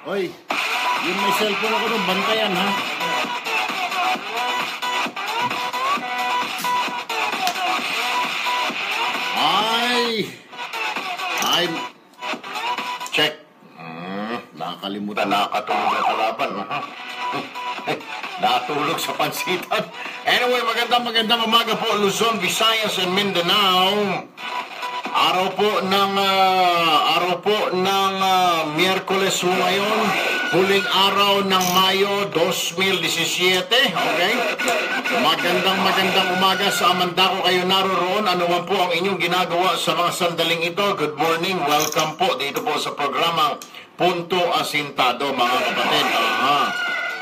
Oy, yung may cellphone ako nung bantayan, ha? Ay, check. Nakakalimutan, nakakatulog na kalaban. Natulog sa pansitan. Anyway, magandang umaga po, Luzon, Visayas, and Mindanao. Araw po ng Miyerkules ngayon, huling araw ng Mayo 2017, okay? Magandang umaga sa amanda ko kayo naroroon. Ano man po ang inyong ginagawa sa mga sandaling ito. Good morning, welcome po dito po sa programang Punto Asintado, mga kapatid.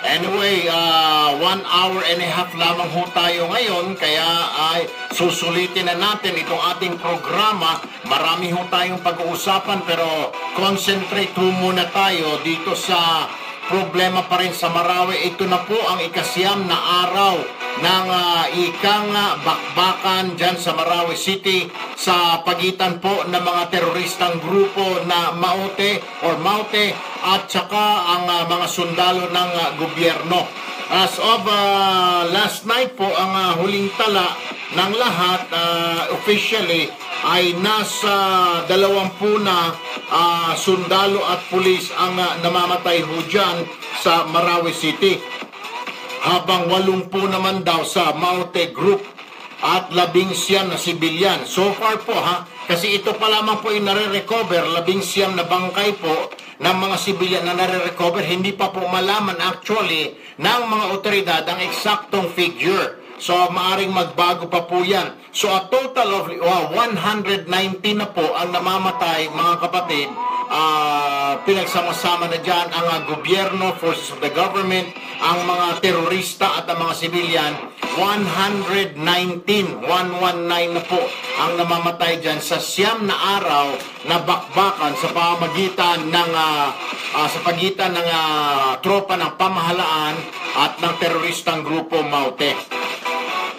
Anyway, 1 hour and a half lamang ho tayo ngayon, kaya ay susulitin na natin itong ating programa. Marami ho tayong pag-uusapan, pero concentrate ho muna tayo dito sa problema pa rin sa Marawi. Ito na po ang ikasyam na araw ng ikang bakbakan dyan sa Marawi City sa pagitan po ng mga teroristang grupo na Maute at saka ang mga sundalo ng gobyerno. As of last night po, ang huling tala ng lahat officially ay nasa 20 na sundalo at pulis ang namamatay ho dyan sa Marawi City. Habang 80 naman daw sa Maute Group at 19 na sibilyan. So far po kasi ito pa lamang po yung nare-recover, 19 na bangkay po ng mga sibilyan na nare-recover. Hindi pa po malaman actually ng mga otoridad ang eksaktong figure. So, maaring magbago pa po yan. So, a total of 119 na po ang namamatay, mga kapatid. Pinagsama-sama na dyan ang gobyerno, forces of the government, ang mga terorista at ang mga civilian. 119 na po ang namamatay dyan sa siyam na araw na bakbakan sa pamagitan ng tropa ng pamahalaan at ng teroristang grupo Maute.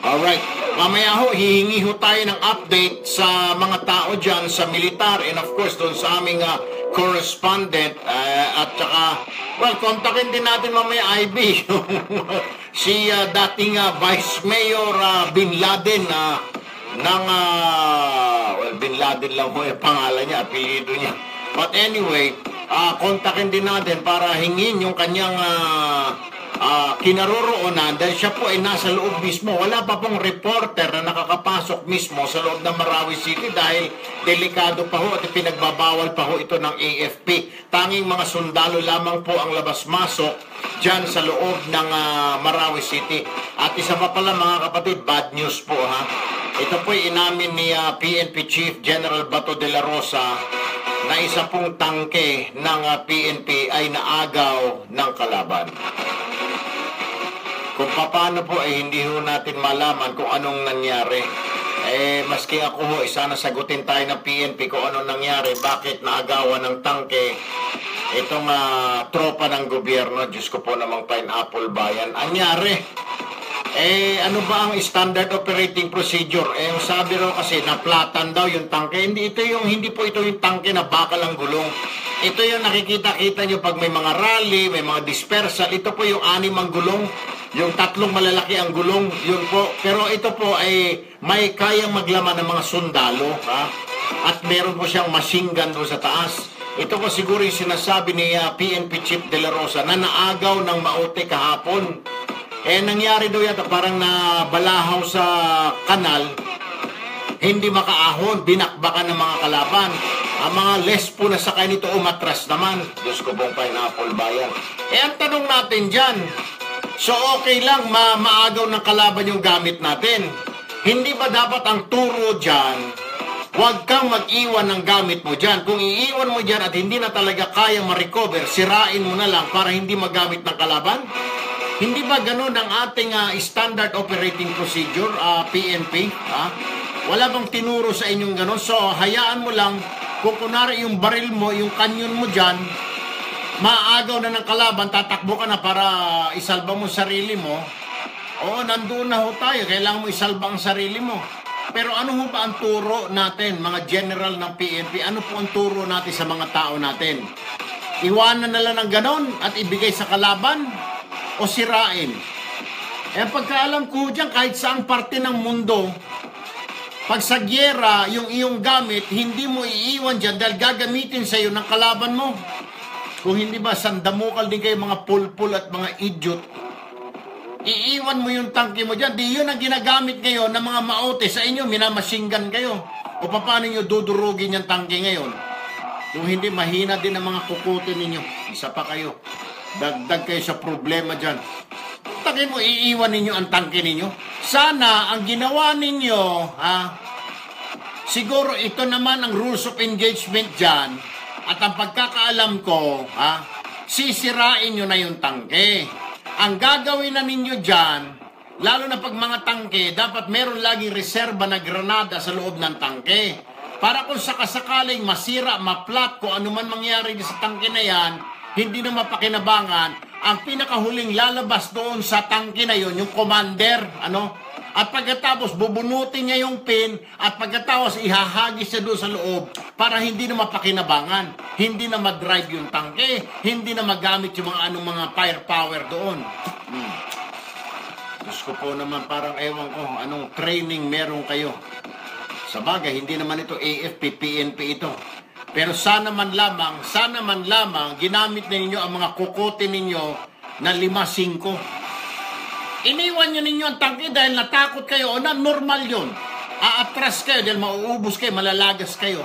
Alright, mamaya ho, hihingi ho tayo ng update sa mga tao dyan, sa militar, and of course, doon sa aming correspondent, at saka, kontakin din natin mamaya, IB, si dating Vice Mayor Bin Laden, Bin Laden lang ho yung pangalan niya, apelido niya. But anyway, kontakin din natin para hingin yung kanyang kinaroroonan, dahil siya po ay nasa loob mismo. Wala pa pong reporter na nakakapasok mismo sa loob ng Marawi City dahil delikado pa ho at pinagbabawal pa ho ito ng AFP. Tanging mga sundalo lamang po ang labas-masok dyan sa loob ng Marawi City. At isa pa pala, mga kapatid, bad news po Ito po ay inamin ni PNP Chief General Bato de la Rosa na isa pong tangke ng PNP ay naagaw ng kalaban. Kung paano po hindi ho natin malaman kung anong nangyari. Maski ako ho, sana sagutin tayo ng PNP kung anong nangyari, bakit naagawan ng tangke itong tropa ng gobyerno. Diyos ko po namang Pineapple Bayan. Anyari, ano ba ang standard operating procedure? Yung sabi raw kasi, naplatan daw yung tangke. Hindi po ito yung tangke na bakal ang gulong. Ito yung nakikita-kita nyo pag may mga rally, may mga dispersal. Ito po yung 6 ang gulong. Yung 3 malalaki ang gulong, yun po. Pero ito po ay may kayang maglaman ng mga sundalo, At meron po siyang machine gun doon sa taas. Ito po siguro yung sinasabi ni PNP Chief De La Rosa na naagaw ng Maute kahapon. Nangyari daw yata parang nabalahaw sa kanal, hindi makaahon, binakbakan ng mga kalaban. Ang mga lespo na sakay nito umatras naman. Diyos ko pong Pineapple Bayan. Ang tanong natin dyan, so okay lang maagaw ng kalaban yung gamit natin. Hindi ba dapat ang turo dyan, huwag kang mag-iwan ng gamit mo dyan. Kung iiwan mo dyan at hindi na talaga kaya ma-recover, sirain mo na lang para hindi magamit ng kalaban? Hindi ba ganun ang ating standard operating procedure, PNP? Wala bang tinuro sa inyong ganun? So, hayaan mo lang, kung kunwari yung baril mo, yung kanyon mo dyan, maagaw na ng kalaban, tatakbo ka na para isalba mo sarili mo. Oo, nandun na ho tayo. Kailangan mo isalba ang sarili mo. Pero ano ho ba ang turo natin, mga general ng PNP? Ano po ang turo natin sa mga tao natin? Iwanan na lang ng ganon at ibigay sa kalaban o sirain. Eh pagkaalam ko dyan, kahit saang parte ng mundo, pag sa gyera, yung iyong gamit, hindi mo iiwan dyan dahil gagamitin sa iyo ng kalaban mo. Kung hindi ba, sandamukal din kayo mga pulpul at mga idiot. Iiwan mo yung tangke mo dyan. Di yun ang ginagamit ngayon ng mga maote sa inyo, minamasinggan kayo. O paano nyo dudurugin yung tangke ngayon? Kung hindi, mahina din ang mga kukutin ninyo. Isa pa kayo. Dagdag kayo sa problema dyan. Takin mo, iiwan ninyo ang tangke ninyo. Sana, ang ginawa ninyo, siguro ito naman ang rules of engagement dyan, at ang pagkakaalam ko, sisirain nyo na yung tangke. Ang gagawin na ninyo dyan, lalo na pag mga tangke, dapat meron laging reserba na granada sa loob ng tangke. Para kung sakasakaling masira, maplat, kung ano man mangyari sa tangke na yan, hindi na mapakinabangan, ang pinakahuling lalabas doon sa tangke na yon, yung commander, at pagkatapos bubunutin niya yung pin, at pagkatapos ihahagis siya doon sa loob para hindi na mapakinabangan, hindi na mag-drive yung tangke, hindi na magamit yung mga firepower doon. Diyos ko po naman, parang ewan ko, anong training meron kayo. Sa bagay, hindi naman ito AFP, PNP ito. Pero sana man lamang, ginamit na ninyo ang mga kukote ninyo na 5-5. Iniwan nyo ninyo ang tangke dahil natakot kayo o na normal yun. Aatras kayo dahil mauubos kayo, malalagas kayo.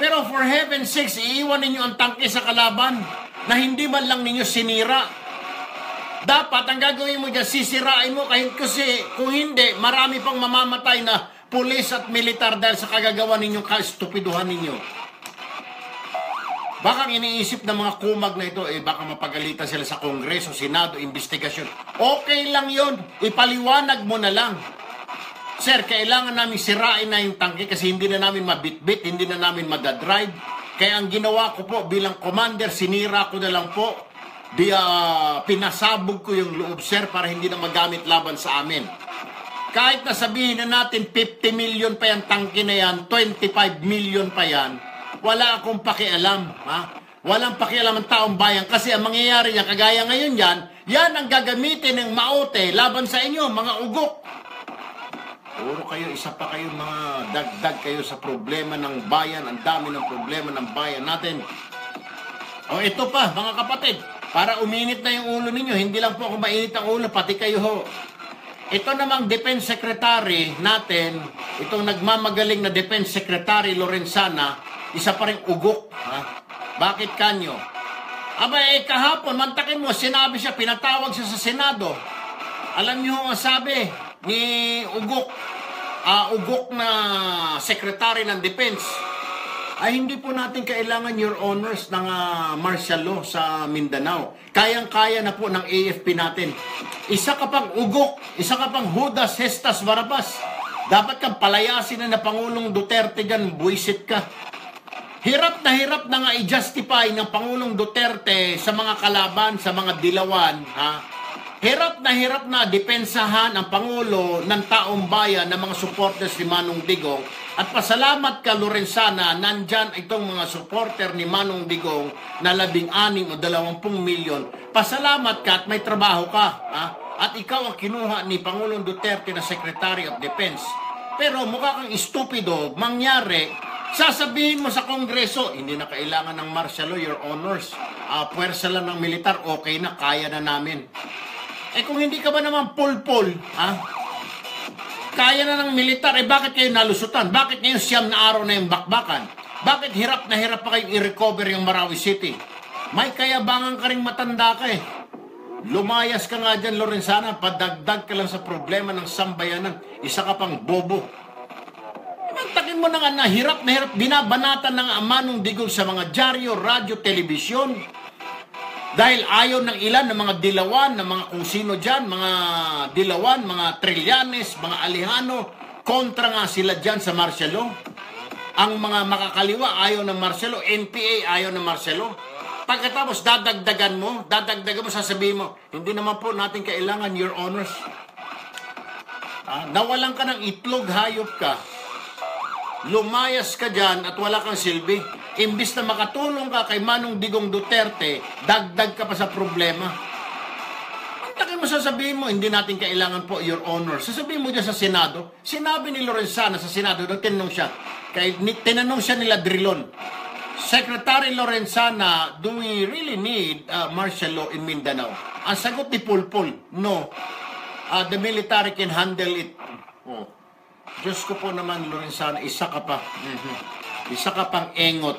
Pero for heaven's sakes, iiwan ninyo ang tangke sa kalaban na hindi man lang ninyo sinira. Dapat ang gagawin mo dyan, sisirain mo kasi kung hindi, marami pang mamamatay na pulis at militar dahil sa kagagawa ninyong kastupiduhan ninyo. Baka iniisip ng mga kumag na ito, baka mapagalitan sila sa Kongreso, Senado, investigasyon. Okay lang yon, ipaliwanag mo na lang. Sir, kailangan namin sirain na yung tangke kasi hindi na namin mabitbit, hindi na namin madadrive. Kaya ang ginawa ko po bilang commander, sinira ko na lang po. Pinasabog ko yung loob, sir, para hindi na magamit laban sa amin. Kahit na sabihin na natin 50 million pa yung tangke na yan, 25 million pa yan, wala akong pakialam, Walang pakialam ang taong bayan kasi ang mangyayari niya, kagaya ngayon yan ang gagamitin ng maote laban sa inyo, mga ugok. Puro kayo, isa pa kayo, mga dagdag kayo sa problema ng bayan, ang dami ng problema ng bayan natin. O ito pa, mga kapatid, para uminit na yung ulo ninyo, hindi lang po ako mainit ang ulo, pati kayo ho. Ito namang Defense Secretary natin, itong nagmamagaling na Defense Secretary Lorenzana, isa pa rin ugok. Bakit kanyo? Kahapon, mantakin mo, sinabi siya, pinatawag siya sa Senado. Alam niyo ang sabi ni ugok na Secretary ng Defense, ay hindi po natin kailangan, Your Honors, ng martial law sa Mindanao. Kayang-kaya na po ng AFP natin. Isa ka pang ugok, isa ka pang Judas Hestas Barabas. Dapat kang palayasin na Pangulong Duterte dyan, buwisit ka. Hirap na nga i-justify ng Pangulong Duterte sa mga kalaban, sa mga dilawan, Hirap na depensahan ang Pangulo ng taong bayan ng mga supporters ni Manong Digong. At pasalamat ka, Lorenzana, nandyan itong mga supporter ni Manong Digong na 16 o 20 milyon. Pasalamat ka at may trabaho ka. At ikaw ang kinuha ni Pangulong Duterte na Secretary of Defense. Pero mukha kang estupido, mangyari, sasabihin mo sa Kongreso, hindi na kailangan ng martial law, Your Honors. Puwersa lang ng militar, okay na, kaya na namin. Kung hindi ka ba naman pulpul, kaya na ng militar, bakit kayo nalusutan? Bakit ngayon 9 na araw na yung bakbakan? Bakit hirap na hirap pa kayong i-recover yung Marawi City? May kayabangan ka ring matanda ka Lumayas ka nga dyan, Lorenzana, padagdag ka lang sa problema ng sambayanan. Isa ka pang bobo. Mantakin mo na nga na hirap, binabanatan ng Manong Digong sa mga dyaryo, radyo, telebisyon. Dahil ayaw ng ilan ng mga dilawan, ng mga kung sino dyan, mga dilawan, mga Trillanes, mga Alejano, kontra nga sila dyan sa martial law. Ang mga makakaliwa ayaw ng martial law, NPA ayaw ng martial law. Pagkatapos dadagdagan mo, sasabihin mo, hindi naman po natin kailangan, Your Honors. Nawalan ka ng itlog, hayop ka. Lumayas ka dyan at wala kang silbi. Imbis na makatulong ka kay Manong Digong Duterte, dagdag ka pa sa problema. Ang mo sasabihin mo, hindi natin kailangan po, Your Honor. Sasabihin mo dyan sa Senado, sinabi ni Lorenzana sa Senado, tinanong siya, tinanong siya nila Drilon, Secretary Lorenzana, do we really need martial law in Mindanao? Ang sagot ni Pulpul, no. The military can handle it. Oh. Diyos ko po naman, Lorenzana, isa ka pa. Isa ka pang engot.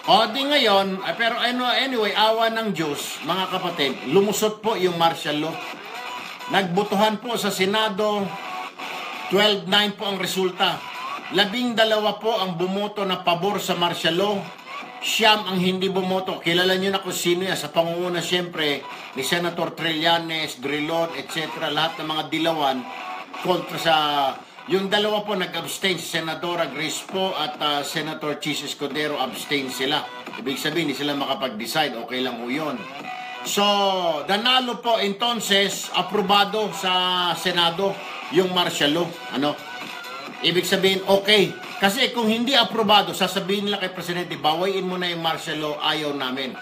O di ngayon, pero anyway, awa ng Diyos, mga kapatid, lumusot po yung martial law. Nagbutuhan po sa Senado, 12-9 po ang resulta. 12 po ang bumoto na pabor sa martial law. Siyam ang hindi bumoto. Kilala nyo na kung sino yan. Sa pangunguna siyempre ni Senator Trillanes, Drilon, etc. Lahat ng mga dilawan kontra sa... Yung dalawa po nag-abstain, si Senadora Grace po at Senator Chis Escudero, abstain sila. Ibig sabihin, hindi sila makapag-decide, okay lang po yun. So, danalo po, entonces, aprobado sa Senado yung martial law. Ano? Ibig sabihin, okay. Kasi kung hindi aprobado, sasabihin nila kay Presidente, bawain mo na yung martial law, ayaw namin.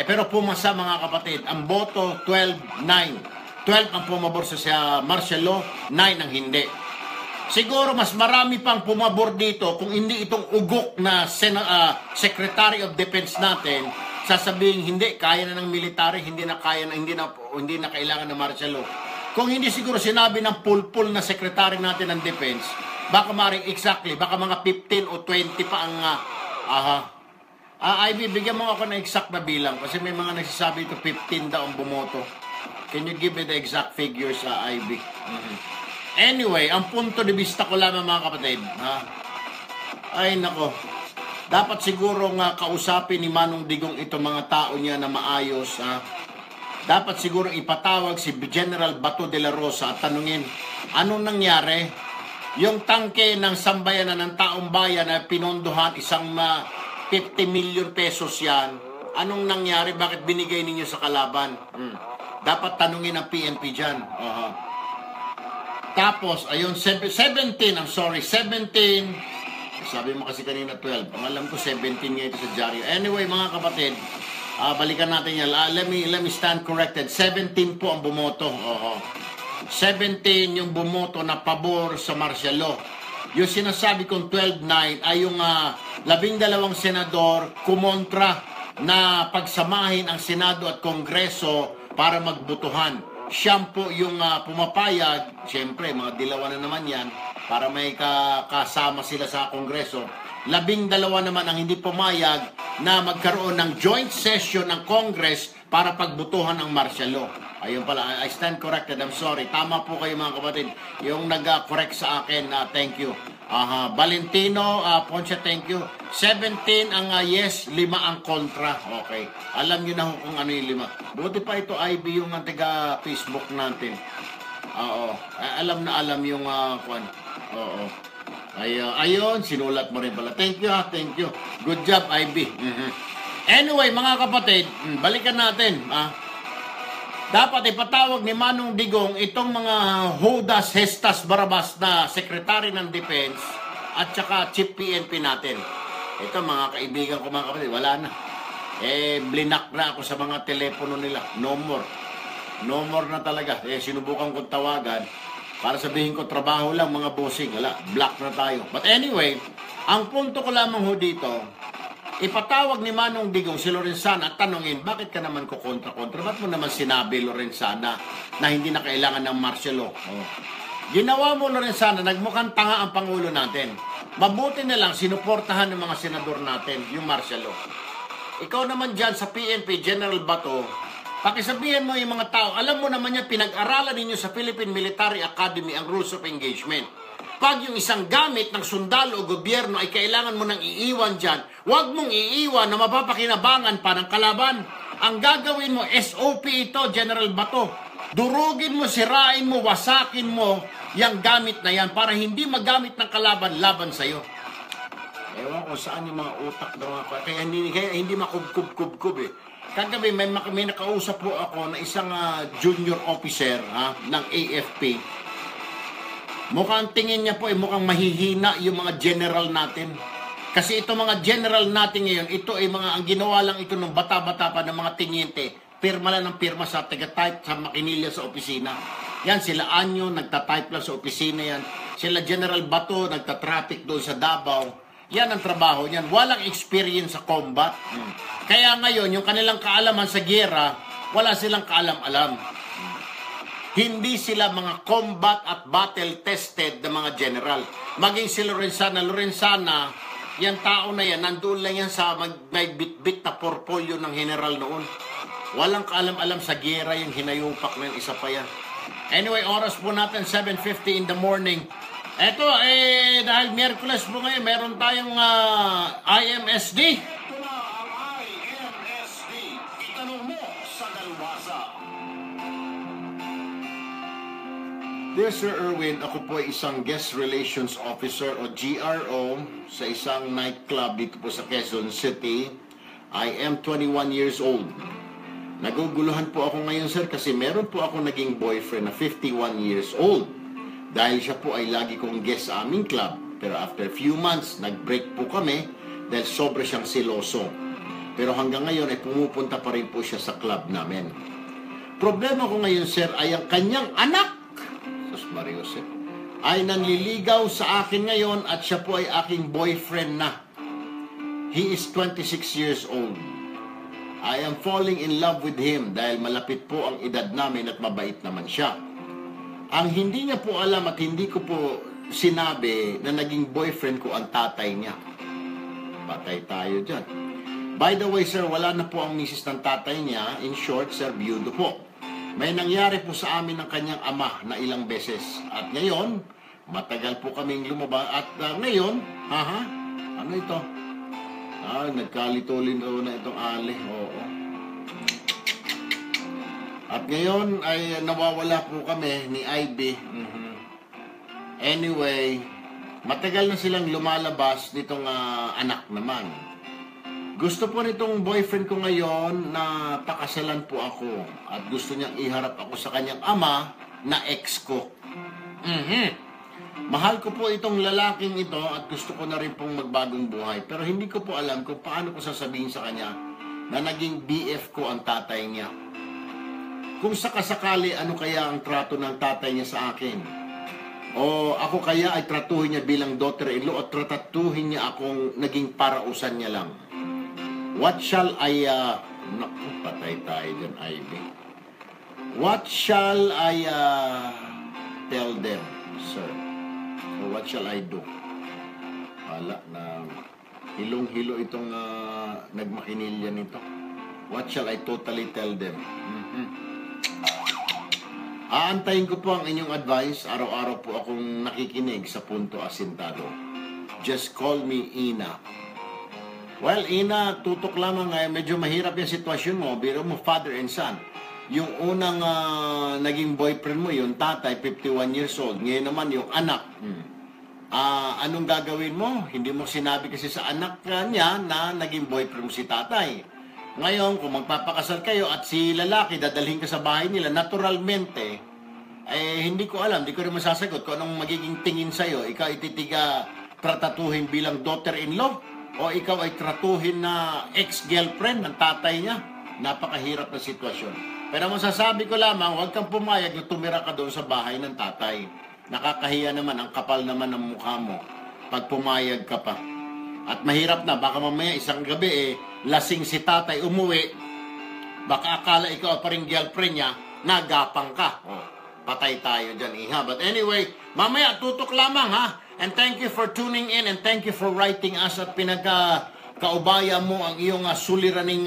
Pero pumasa mga kapatid, ang boto 12-9. 12 ang pumabor sa martial law, 9 ang hindi. Siguro mas marami pang pumabor dito kung hindi itong ugok na Secretary of Defense natin sasabihin hindi kaya na ng military, hindi na kailangan ng martial law. Kung hindi siguro sinabi ng pulpul na secretary natin ng defense, baka maring exactly, baka mga 15 o 20 pa ang Ivy, bigyan mo ako ng exact na bilang kasi may mga nagsasabi ito 15 daw ang bumoto. Can you give me the exact figures, Ivy? Anyway, ang punto de vista ko lamang mga kapatid, ay nako, dapat siguro nga kausapin ni Manong Digong ito mga tao niya na maayos. Dapat siguro ipatawag si General Bato de la Rosa at tanungin, anong nangyari? Yung tangke ng sambayanan ng taong bayan na pinondohan, isang 50 million pesos yan, anong nangyari? Bakit binigay ninyo sa kalaban? Dapat tanungin ang PNP dyan. Tapos, ayun, 17. Sabi mo kasi kanina 12. Ang alam ko, 17 nga ito sa dyaryo. Anyway, mga kapatid, balikan natin yan. Let me stand corrected. 17 po ang bumoto. 17 yung bumoto na pabor sa martial law. Yung sinasabi kong 12-9 ay yung 12 senador kumontra na pagsamahin ang Senado at Kongreso para magbutuhan. Siyam po yung pumapayag, siyempre mga dilawan na naman yan, para may kasama sila sa Kongreso. 12 naman ang hindi pumayag na magkaroon ng joint session ng Congress para pagbutuhan ang martial law. Ayun pala, I stand corrected, I'm sorry. Tama po kayo mga kapatid, yung nag-correct sa akin, thank you. Valentino, Ponce, thank you. 17 ang yes, 5 ang kontra. Okay. Alam niyo na kung ano yung 5. Buti pa ito, IB, yung taga Facebook natin. Oo. Alam na alam yung kwan. Oo. Ayun, sinulat mo rin pala. Thank you, thank you. Good job, IB. Anyway, mga kapatid, balikan natin. Dapat ipatawag ni Manong Digong itong mga Judas Hestas Barabas na Secretary ng Defense at saka Chief PNP natin. Ito mga kaibigan ko mga kapatid, wala na. Blinak na ako sa mga telepono nila. No more. No more na talaga. Sinubukan kong tawagan para sabihin ko trabaho lang mga bossing. Wala, block na tayo. But anyway, ang punto ko lamang ho dito, ipatawag ni Manong Digong si Lorenzana at tanungin, bakit ka naman kukontra-kontra? Ba't mo naman sinabi, Lorenzana, na hindi na kailangan ng martial law? Ginawa mo, Lorenzana, nagmukhang tanga ang Pangulo natin. Mabuti na lang, sinuportahan ng mga senador natin yung martial law. Ikaw naman dyan sa PNP, General Bato, pakisabihin mo yung mga tao, alam mo naman yan, pinag-aralan ninyo sa Philippine Military Academy ang Rules of Engagement. Pag yung isang gamit ng sundalo o gobyerno ay kailangan mo nang iiwan dyan, huwag mong iiwan na mapapakinabangan pa ng kalaban. Ang gagawin mo, SOP ito, General Bato. Durugin mo, sirain mo, wasakin mo yung gamit na yan para hindi magamit ng kalaban laban sa'yo. Ewan ko saan yung mga utak na mga kaya hindi makubkub-kubkub eh. Kagabi may nakausap po ako na isang junior officer ng AFP. Mukhang tingin niya po mukhang mahihina yung mga general natin. Kasi ito mga general natin ngayon, ito ay ang ginawa lang ito ng bata-bata pa ng mga tiniente, pirma lang ng pirma sa taga-type sa makinilya sa opisina. Yan, sila Anyo, nagta-type lang sa opisina yan. Sila General Bato, nagta-traffic doon sa Davao. Yan ang trabaho niyan. Walang experience sa combat. Kaya ngayon, yung kanilang kaalaman sa giyera, wala silang kaalam-alam. Hindi sila mga combat at battle-tested na mga general. Maging si Lorenzana, yan tao na yan, nandoon lang yan sa may bit-bit na portfolio ng general noon. Walang kaalam-alam sa giyera yung hinayupak na isa pa yan. Anyway, oras po natin, 7:50 in the morning. Eto, dahil Miyerkules po ngayon, meron tayong IMSD. Ito na ang IMSD. Itanong mo sa dalwasa. Dear Sir Erwin, ako po ay isang Guest Relations Officer o GRO sa isang nightclub dito po sa Quezon City. I am 21 years old. Naguguluhan po ako ngayon, sir, kasi meron po ako naging boyfriend na 51 years old. Dahil siya po ay lagi kong guest sa aming club. Pero after few months, nag-break po kami dahil sobra siyang siloso. Pero hanggang ngayon ay pumupunta pa rin po siya sa club namin. Problema ko ngayon, sir, ay ang kanyang anak, Sus Mario, sir, ay nanliligaw sa akin ngayon at siya po ay aking boyfriend na. He is 26 years old. I am falling in love with him dahil malapit po ang edad namin at mabait naman siya. Ang hindi niya po alam at hindi ko po sinabi na naging boyfriend ko ang tatay niya. Patay tayo dyan. By the way, sir, wala na po ang misis ng tatay niya. In short, sir, byudo po. May nangyari po sa amin ng kanyang ama na ilang beses. At ngayon, matagal po kaming lumabas. At ngayon, ano ito? Nagkalito-lito na itong ali. Oo. At ngayon ay nawawala po kami ni Ivy. Anyway, matagal na silang lumalabas nitong anak naman. Gusto po nitong boyfriend ko ngayon na pakasalan po ako. At gusto niyang iharap ako sa kanyang ama na ex ko. Mahal ko po itong lalaking ito at gusto ko na rin pong magbagong buhay. Pero hindi ko po alam kung paano ko sasabihin sa kanya na naging BF ko ang tatay niya. Kung sakasakali, ano kaya ang trato ng tatay niya sa akin? O ako kaya ay tratuhin niya bilang daughter-in-law o tratuhin niya akong naging parausan niya lang? What shall I... Naku, patay tayo dyan, Ivy. What shall I tell them, sir? Or what shall I do? Wala na hilong-hilo itong nagmakinilya nito. What shall I totally tell them? Aantayin ko po ang inyong advice. Araw-araw po akong nakikinig sa Punto Asintado. Just call me Ina. Well, Ina, tutok lamang medyo mahirap yung sitwasyon mo. Biro mo, father and son. Yung unang naging boyfriend mo, yung tatay, 51 years old. Ngayon naman yung anak. Anong gagawin mo? Hindi mo sinabi kasi sa anak niya na naging boyfriend mo si tatay. Ngayon, kung magpapakasal kayo at si lalaki dadalhin ka sa bahay nila, naturalmente, hindi ko alam, hindi ko rin masasagot kung anong magiging tingin sa'yo. Ikaw ititiga tratatuhin bilang daughter-in-law o ikaw ay tratuhin na ex-girlfriend ng tatay niya. Napakahirap na sitwasyon. Pero masasabi ko lamang, huwag kang pumayag na tumira ka doon sa bahay ng tatay. Nakakahiya naman, ang kapal naman ng mukha mo pag pumayag ka pa. At mahirap na, baka mamaya isang gabi lasing si tatay, umuwi, baka akala ikaw pa rin girlfriend niya, nagapang ka. Patay tayo dyan, iha. But anyway, mamaya tutok lamang ha. And thank you for tuning in and thank you for writing us at pinagkaubaya mo ang iyong suliraning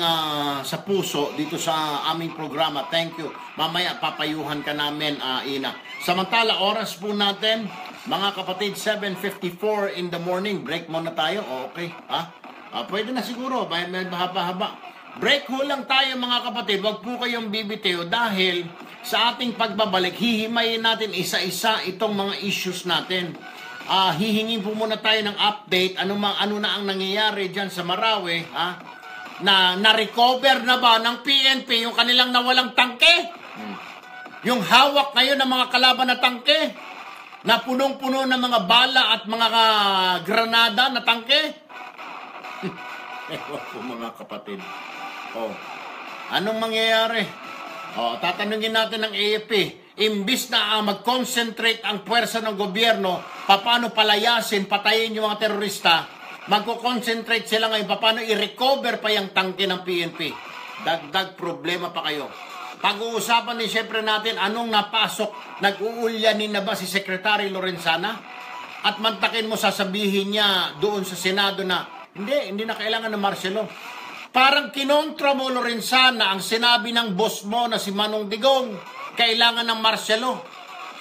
sa puso dito sa aming programa. Thank you. Mamaya papayuhan ka namin, Ina. Samantala, oras po natin, mga kapatid, 7:54 in the morning. Break muna tayo. Okay. Pwede na siguro. May mahaba-haba. Break ho lang tayo, mga kapatid. Huwag po kayong bibitiw dahil sa ating pagbabalik, hihimayin natin isa-isa itong mga issues natin. Hihingin po muna tayo ng update. Ano na ang nangyayari dyan sa Marawi? Na-recover na ba ng PNP yung kanilang nawalang tangke? Yung hawak ngayon ng mga kalaban na tangke? Na punong-puno ng mga bala at mga granada na tangke? Ewan ko mga kapatid. Oh, anong mangyayari? Oh, tatanungin natin ng AFP. Imbis na mag-concentrate ang puwersa ng gobyerno, paano palayasin, patayin yung mga terorista, magko-concentrate sila ngayon, paano i-recover pa yung tangke ng PNP. Dagdag problema pa kayo. Pag-uusapan din siyempre natin, anong napasok, nag-uulyanin na ba si Secretary Lorenzana? At mantakin mo sasabihin niya doon sa Senado na, hindi na kailangan ng martial law. Parang kinontra mo, Lorenzana, ang sinabi ng boss mo na si Manong Digong, kailangan ng martial law.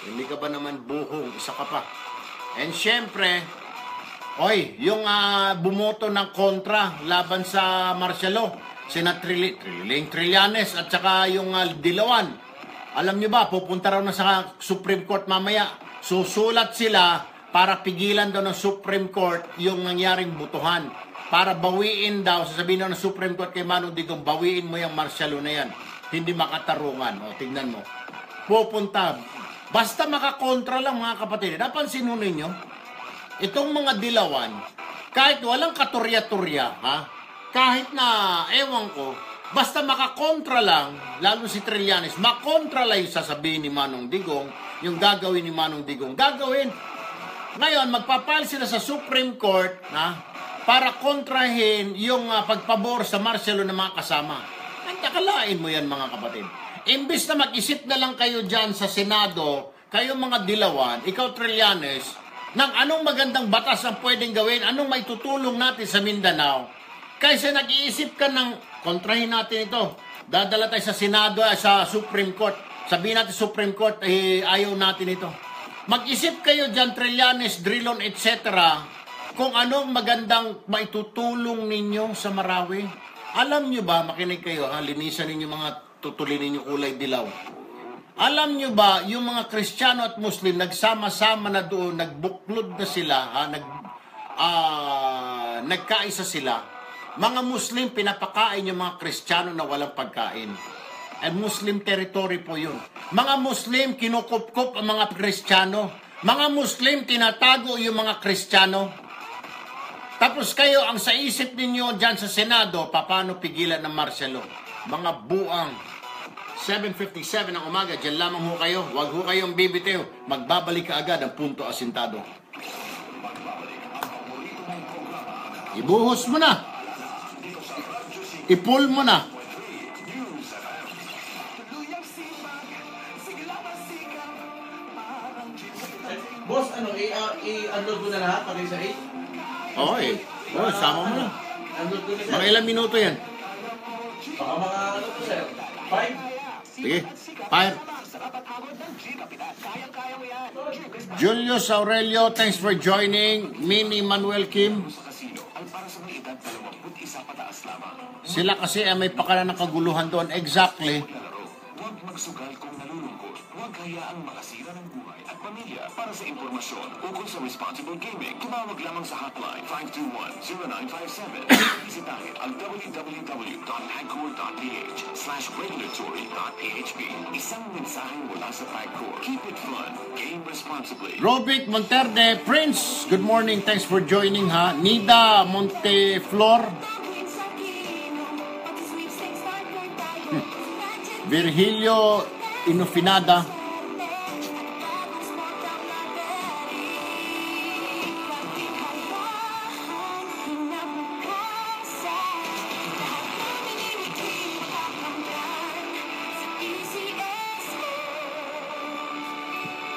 Hindi ka ba naman buhong, isa ka pa. And syempre, yung bumoto ng kontra laban sa martial law, sina Trillanes at saka yung Dilawan. Alam nyo ba, pupunta raw na sa Supreme Court mamaya. Susulat sila para pigilan daw ng Supreme Court yung nangyaring butuhan. Para bawiin daw, sasabihin daw ng Supreme Court kay Manong Digong, bawiin mo yung martial law na yan. Hindi makatarungan. O, tignan mo. Pupunta. Basta makakontra lang mga kapatid. Napansin mo ninyo, itong mga Dilawan, kahit walang katurya-turya, kahit na, ewan ko, basta makakontra lang, lalo si Trillanes, makontra lang yung sasabihin ni Manong Digong, yung gagawin ni Manong Digong, gagawin. Ngayon, magpapal sila sa Supreme Court, para kontrahin yung pagpabor sa martial law ng mga kasama. Ang takalain mo yan mga kapatid. Imbis na mag-isip na lang kayo dyan sa Senado, kayo mga Dilawan, ikaw Trillanes, ng anong magandang batas ang pwedeng gawin, anong may tutulong natin sa Mindanao, kaysa nag-iisip ka ng kontrahin natin ito. Dadala tayo sa Senado, sa Supreme Court. Sabihin natin Supreme Court, ayaw natin ito. Mag-isip kayo dyan, Trillanes, Drilon, etc., kung anong magandang maitutulong ninyo sa Marawi. Alam nyo ba, makinig kayo, linisan ninyo mga tutulin ninyo kulay dilaw. Alam nyo ba, yung mga Kristiyano at Muslim, nagsama-sama na doon, nagbuklod na sila, nagkaisa sila. Mga Muslim, pinapakain yung mga Kristiyano na walang pagkain. And Muslim territory po yun. Mga Muslim, kinukup-kup ang mga Kristiyano. Mga Muslim, tinatago yung mga Kristiyano. Tapos kayo, ang sa isip ninyo dyan sa Senado, paano pigilan ng martial law? Mga buang. 7:57 ng umaga, dyan lamang ho kayo. Huwag ho kayong bibitiw. Magbabalik ka agad ang Punto Asintado. Ibuhos mo na. Ipul mo na. Boss, i-unload mo na lahat pati sa 8? Oo sama mo na. Unload ko na sir. Mga ilang minuto yan? Baka mga sir? 5? Sige, 5. Julius Aurelio, thanks for joining. Mini Manuel Kim. Sila kasi ay may pakala ng kaguluhan doon. Exactly. Huwag magsugal kung nalulungkot. Huwag hayaang makasira ng buhay at pamilya. Para sa impormasyon ukol sa responsible gaming, tumawag lamang sa hotline 521-0957. Bisitahin ang www.pagcor.ph/regulatory.php. Isang mensahe mula sa Pagcor. Keep it fun. Game responsibly. Robic Monterde, Prince, good morning. Thanks for joining Nida Monteflor. Virgilio Inofinada.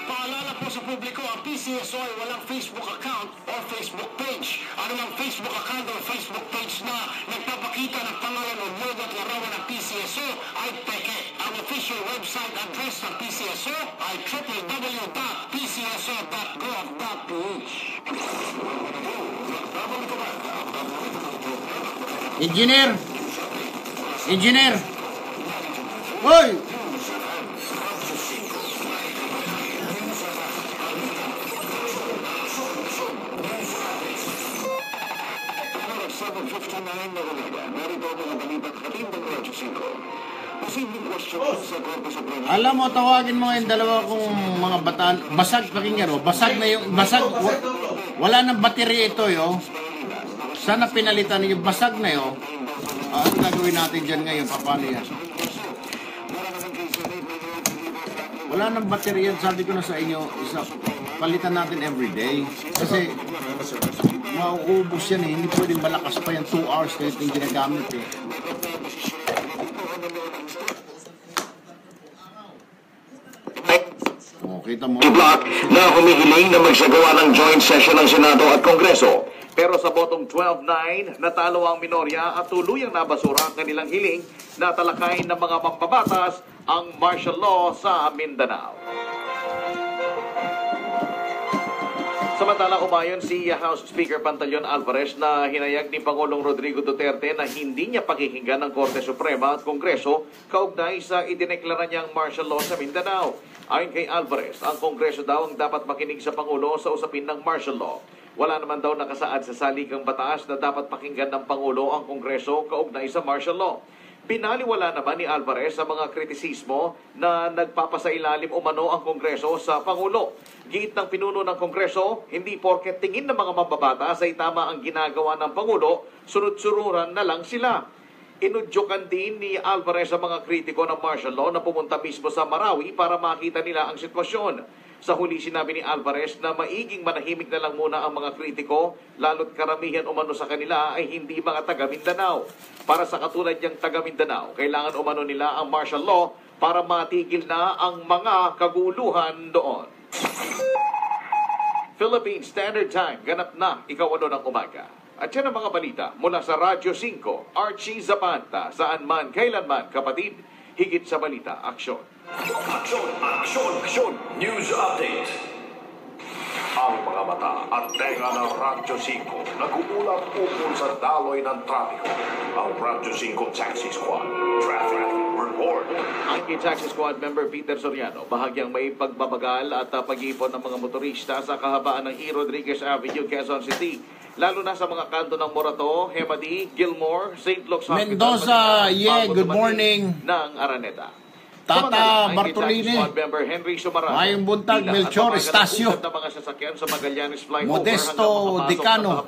Paalala po sa publiko, ang PCSO ay walang Facebook account o Facebook page. Anumang Facebook account o Facebook page na nagpapakita ng pangalan o logo at larawan ng PCSO ay peke. Ang official website address ng PCSO ay www.pcso.gov.ph. Engineer. Hoy! Alam mo, tawagin mo yung dalawa kong mga bataan. Basag, pakinggan o. Basag na yung, wala nang battery ito, yo. Sana pinalitan niyo. Basag na yun. Ano gagawin natin dyan ngayon? Paano yan? Wala nang baterya. Sabi ko na sa inyo, palitan natin everyday. Kasi mauubos yan eh. Hindi pwedeng malakas pa yan 2 hours kahit yung ginagamit eh. Kita mo. Block na humihiling na magsagawa ng joint session ng Senado at Kongreso. Pero sa botong 12-9, natalo ang minorya at tuluyang nabasura ang kanilang hiling na talakayin ng mga mambabatas ang martial law sa Mindanao. Samantala, umayon si House Speaker Pantaleon Alvarez na hinayag ni Pangulong Rodrigo Duterte na hindi niya pakikinggan ng Korte Suprema at Kongreso kaugnay sa idineklara niyang martial law sa Mindanao. Ayon kay Alvarez, ang Kongreso daw ang dapat makinig sa Pangulo sa usapin ng martial law. Wala naman daw nakasaad sa saligang batas na dapat pakinggan ng Pangulo ang Kongreso kaugnay sa martial law. Binaliwala naman ni Alvarez sa mga kritisismo na nagpapasailalim umano ang Kongreso sa Pangulo. Giit ng pinuno ng Kongreso, hindi porket tingin ng mga mambabatas ay tama ang ginagawa ng Pangulo, sunod-sururan na lang sila. Inudyokan din ni Alvarez sa mga kritiko ng martial law na pumunta mismo sa Marawi para makita nila ang sitwasyon. Sa huli sinabi ni Alvarez na maiging manahimik na lang muna ang mga kritiko, lalo't karamihan umano sa kanila ay hindi mga taga Mindanao. Para sa katulad niyang taga Mindanao, kailangan umano nila ang martial law para matigil na ang mga kaguluhan doon. Philippine Standard Time, ganap na ikaw ano ng umaga. At yan ang mga balita mula sa Radyo 5, Archie Zapanta, saan man, kailanman, kapatid, higit sa balita, aksyon. Aksyon, aksyon, aksyon. News update. Ang mga mata at tenga ng Radyo 5 nag-uulat ukol sa daloy ng trapiko. Ang Radyo 5 Taxi Squad. Traffic Report. Ang Taxi Squad member Peter Soriano, bahagyang may pagbabagal at pag-iipon ng mga motorista sa kahabaan ng E. Rodriguez Avenue, Quezon City. Lalo na sa mga kanto ng Morato, Hemadi, Gilmore, St. Luke's Hospital, Mendoza, good morning. Ng Araneta. Tata Bartolini, Mayong Buntag, Melchor Estacio, Modesto Decano,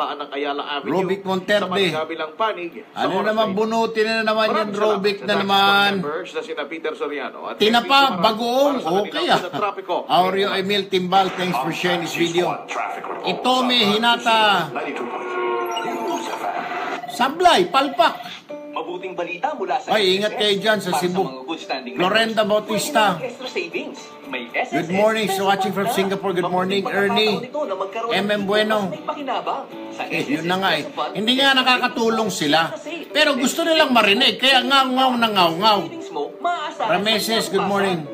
Robic Monterde. Ano naman bunutin na naman yan, Robic na naman. Tinapa, bagoong, okay ah. Aureo Emil Timbal, thanks for sharing this video. Itome Hinata, Sablay, Palpak. Mabuting balita mula sa Ay, ingat kayo dyan sa Cebu. Lorenda Bautista. Good morning. So watching from Singapore. Good morning, Ernie. MM Bueno. Yun na nga eh. Hindi nga nakakatulong sila. Pero gusto nilang marinig. Kaya ngaw-ngaw na ngaw-ngaw. Rameses, good morning.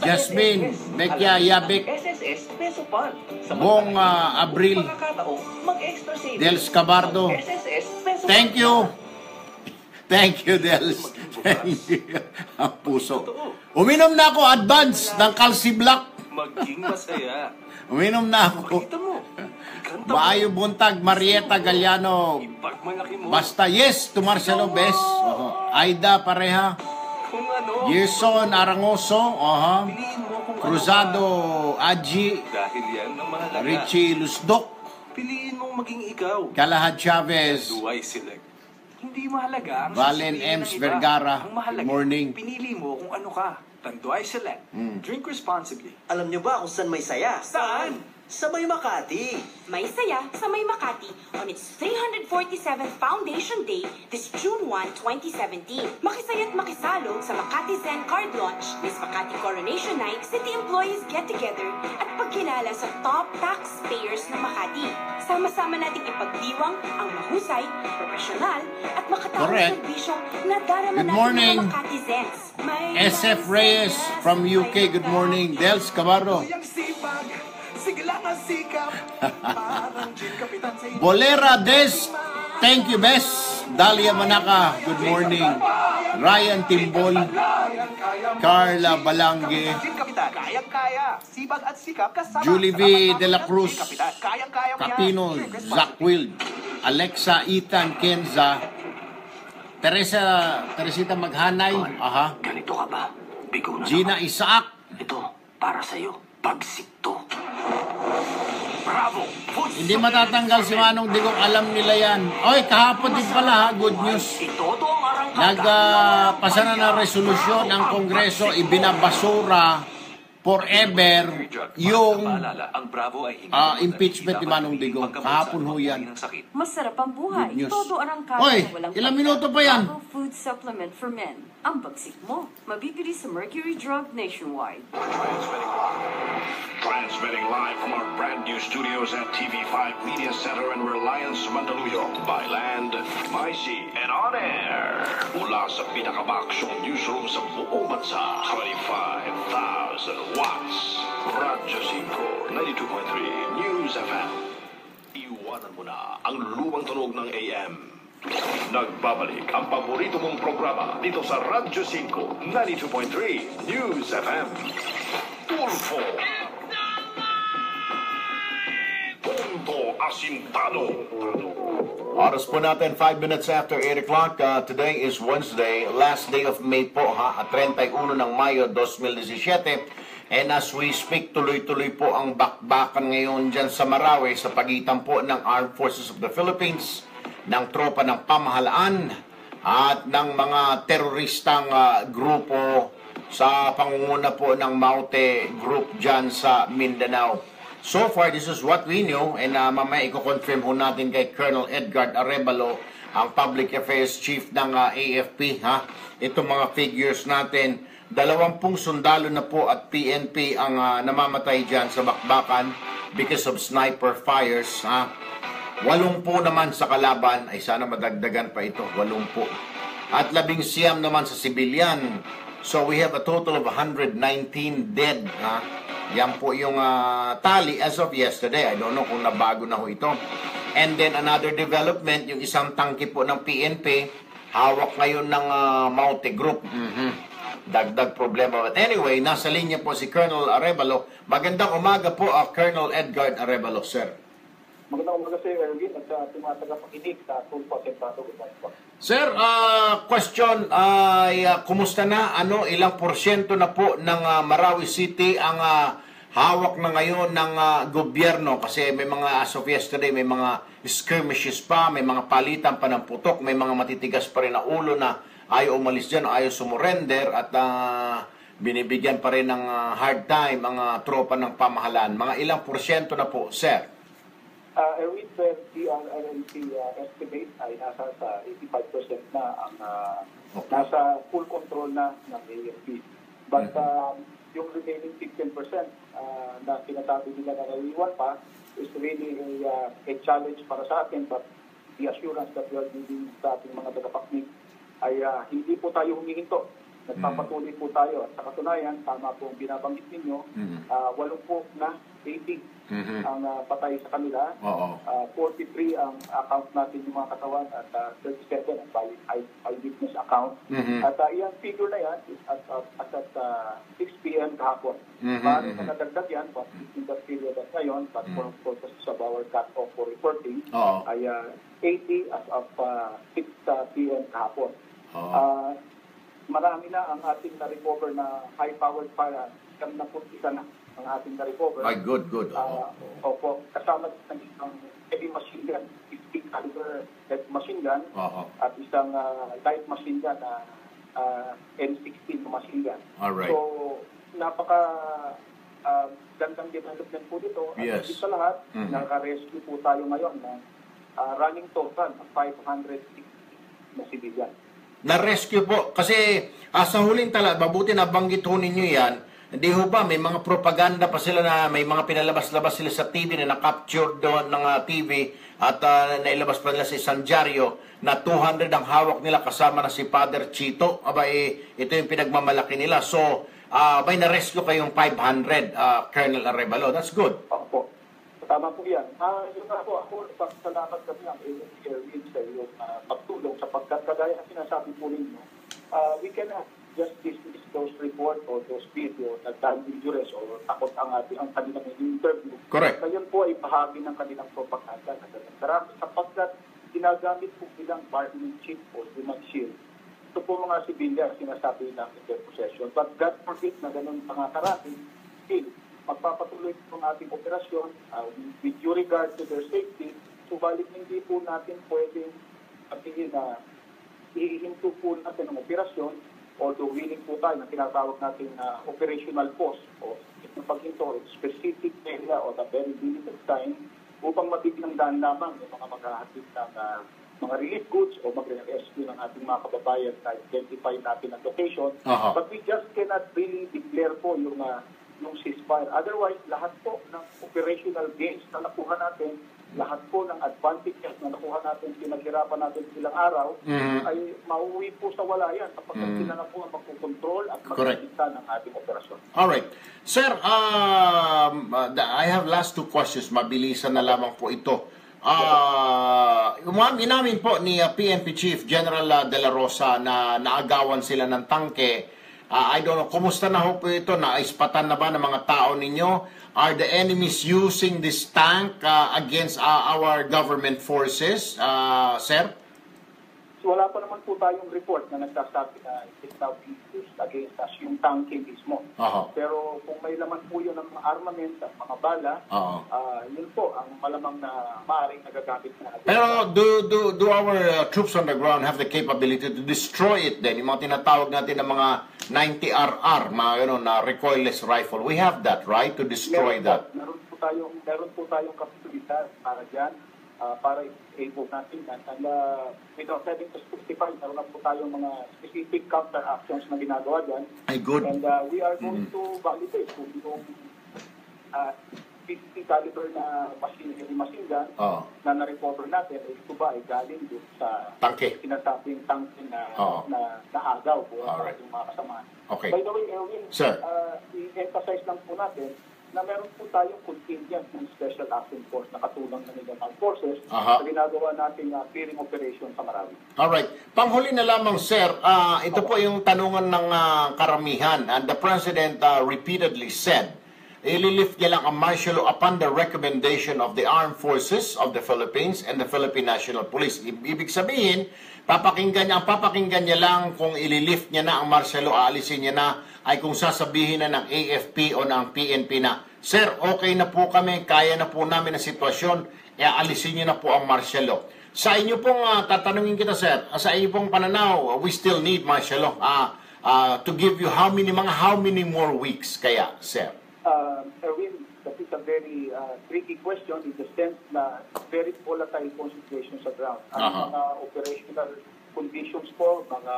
Jasmine, Bekia, Yabik. Bong Abril. Dels Cabardo. Thank you. Thank you, Dels. Thank you. Ang puso. Uminom na ako advance ng Calci Black. Maging masaya. Uminom na ako. Kita mo. Maayo Buntag, Marieta Galliano. Ipagmalaki mo. Basta yes, to Marcelo Bes. Aida Pareha. Kung ano. Gerson Arangoso. Piliin mo kung Cruzado Aji. Dahil yan ang mahalaga. Richie Lusdok. Piliin mong maging ikaw. Kalahad Chavez. Do I select? Hindi mahalaga ang Valen sasabihin Ems ng iba. Vergara. Ang mahalaga, Good morning. pinili mo kung ano ka. Tanduay Select. Drink responsibly. Alam niyo ba kung saan may saya? Saan? Sa may Makati. May saya sa May Makati on its 347th Foundation Day this June 1, 2017. Makisaya't makisalo sa Makati Zen Card Launch, Miss Makati Coronation Night, City Employees Get Together at pagkilala sa top taxpayers ng Makati. Sama-sama nating ipagdiwang ang mahusay, profesional at makatawang Correct. serbisyong nadarama Good natin morning. ng Makati Zens. SF Reyes from UK. Good morning. Dels Cabarro. Bolera Des, thank you, Bes. Dalia Manaka, good morning. Ryan Timbol, Carla Balangge, Julie V. De La Cruz, Capino, Zach Wild, Alexa Ethan Kenza, Teresita Maghanay, Ganito ka ba? Bigo na Gina Isaac, Ito, para sa'yo. Pagsikto. Bravo! Hindi matatanggal si Manong Digong, alam nila yan. Oy, kahapon din pala ha, good news. Nagpasa na ng resolusyon ang Kongreso, ibinabasura forever yung impeachment ni Manong Digong. Kahapon ho yan. Masarap ang buhay. Good news. Todo arangkada Oy, na walang ilang pagkat. minuto pa yan? Bago food supplement for men. Ang bagsik mo. Mabibili sa Mercury Drug nationwide. Transmitting live from our brand new studios at TV5 Media Center in Reliance, Mandaluyong. By land, by sea, and on air. Mula sa pinakamaksyong newsroom sa buong bansa. 25,000 watts. Radyo 5, 92.3 News FM. Iwanan mo na ang lumang tunog ng AM. Nagbabalik ang paborito mong programa dito sa Radyo 5, 92.3 News FM. Tulfo. Punto Asintado. Oras po natin, 5 minutes after 8 o'clock. Today is Wednesday, last day of May po, ha? 31 ng Mayo 2017. And as we speak, tuloy-tuloy po ang bakbakan ngayon dyan sa Marawi sa pagitan po ng Armed Forces of the Philippines, ng tropa ng pamahalaan, at ng mga teroristang grupo sa pangunguna po ng Maute Group dyan sa Mindanao. So far, this is what we know, and mamaya i-confirm ho natin kay Colonel Edgard Arevalo, ang Public Affairs Chief ng AFP, ha? Itong mga figures natin, 20 sundalo na po at PNP ang namamatay dyan sa bakbakan because of sniper fires, ha? 80 naman sa kalaban, ay sana madagdagan pa ito, 80. At 19 naman sa civilian. So we have a total of 119 dead, ha? Yan po yung tally as of yesterday. I don't know kung nabago na ho ito. And then another development, yung isang tangke po ng PNP, hawak ngayon ng Maute Group. Dagdag problema. But anyway, nasa linya po si Colonel Arevalo. Magandang umaga po, Colonel Edgard Arevalo, sir. Magandang umaga sa Erwin at sa ating mga tagapakinig sa Tulfo Asintado. Sir, question ay kumusta na? Ilang porsyento na po ng Marawi City ang hawak na ngayon ng gobyerno? Kasi may mga, as of yesterday, may mga skirmishes pa, may mga palitan pa ng putok, may mga matitigas pa rin na ulo na ayaw umalis dyan, ayaw sumurrender, at binibigyan pa rin ng hard time ang tropa ng pamahalaan. Mga ilang porsyento na po, sir? Erwin, the RNC estimate ay nasa sa 85% na ang nasa full control na ng AFP. But yung remaining 15% na sinasabi nila na naiiwan pa is really a challenge para sa atin, but the assurance that we are giving sa ating mga tagapakinig ay hindi po tayo humihinto. Nagpapatuloy po tayo. At sa katunayan, tama po ang binabanggit ninyo, 80 na 80 ang patay sa kanila. 43 ang account natin yung mga katawan at 37 ang eyewitness account. At yung figure na yan is at 6 p.m. kahapon. Paano na nadagdag yan, but in that period at ngayon, but for purposes of our cut-off for reporting, ay 80 as of 6 p.m. kahapon. Marami na ang ating na-recover na high-powered firearms. Kami na po isa na ang ating na-recover. Ay, good. Opo, kasama ng isang heavy machine gun, 50 caliber heavy machine gun, at isang light machine gun na M16 machine gun. Alright. So, napaka gandang development po dito. At sa lahat, naka-rescue po tayo ngayon na running total ng 560 na civilian. Na-rescue po. Kasi sa huling tala, mabuti na banggit ho ninyo yan, hindi ho ba, may mga propaganda pa sila na may mga pinalabas-labas sila sa TV na na-capture doon ng TV at nailabas pa nila sa isang dyaryo na 200 ang hawak nila kasama na si Father Chito. Aba, ito yung pinagmamalaki nila. So, may na-rescue kayong 500, Colonel Arevalo. That's good. Opo. Tama po yan. Yun nga po, ako, salamat kami ang AFP sa iyong pagtulong sapagkat kagaya ang sinasabi po ninyo, we cannot just dismiss those report or those video na dahil duress o takot ang kanilang interview. Correct. Ngayon po ay bahagi ng kanilang propaganda na ganun. Sapagkat ginagamit po bilang bargaining chip o human shield. Ito po mga sibilya sinasabi ng their possession. But God forbid na ganun pangakarami, still, magpapatuloy po ang ating operasyon with due regard to their safety. Subalit hindi po natin pwedeng sabihin na ihinto po natin ang operasyon, although willing po tayo na tinatawag natin operational pause o itong paghinto specific area o the very limited time upang mabiglang daan lamang yung mga maghahatid ng mga relief goods o magre-rescue ng ating mga kababayan na identify natin ang location. But we just cannot really declare po yung ceasefire. Otherwise, lahat po ng operational gains na nakuha natin, lahat po ng advantages na nakuha natin, pinaghirapan natin ilang araw, ay mauwi po sa wala yan kapag sila na po ang magkukontrol at magkakita ng ating operasyon. Alright. Sir, I have last two questions. Mabilisan na lamang po ito. Inamin po ni PNP Chief General De La Rosa na naagawan sila ng tangke. I don't know, kumusta na ho po ito? Naispatan na ba ng mga tao ninyo? Are the enemies using this tank against our government forces, sir? So, wala pa naman po tayong report na nagsasabi na it is now being used against us, yung tanke mismo. Pero kung may laman po yun ng mga armament at mga bala, yun po ang malamang na maaaring nagagamit na. Pero do our troops on the ground have the capability to destroy it then? Yung mga tinatawag natin ng mga 90RR, mga gano'n, na recoilless rifle. We have that, right? To destroy that. Meron po tayong kapabilidad para dyan, para i-able natin. And without having to specify, meron na po tayong mga specific counter actions na ginagawa dyan. Ay, good. And we are going to validate kung yung 50 caliber na machine gun na na-recover natin, ito ba ay galing doon sa sinasabing tangke na naagaw po ang ating mga kasama. Okay. By the way, Erwin, i-emphasize lang po natin na meron po tayong contingent ng Special Action Force na katulang ng Armed Forces na ginagawa nating clearing operation sa Marawi. Alright. Panghuli na lamang, sir, ito po yung tanungan ng karamihan. And the President repeatedly said, ililift niya lang ang martial law upon the recommendation of the Armed Forces of the Philippines and the Philippine National Police. Ibig sabihin, papakinggan niya lang kung ililift niya na ang martial law, aalisin niya na, ay kung sasabihin na ng AFP o ng PNP na, sir, okay na po kami, kaya na po namin ang sitwasyon, alisin niyo na po ang martial law. Sa inyo pong, tatanungin kita, sir, sa inyo pong pananaw, we still need martial law to give you how many more weeks kaya, sir? Erwin, that is a very tricky question in the sense na very volatile situation sa ground. Ang mga operational conditions po, mga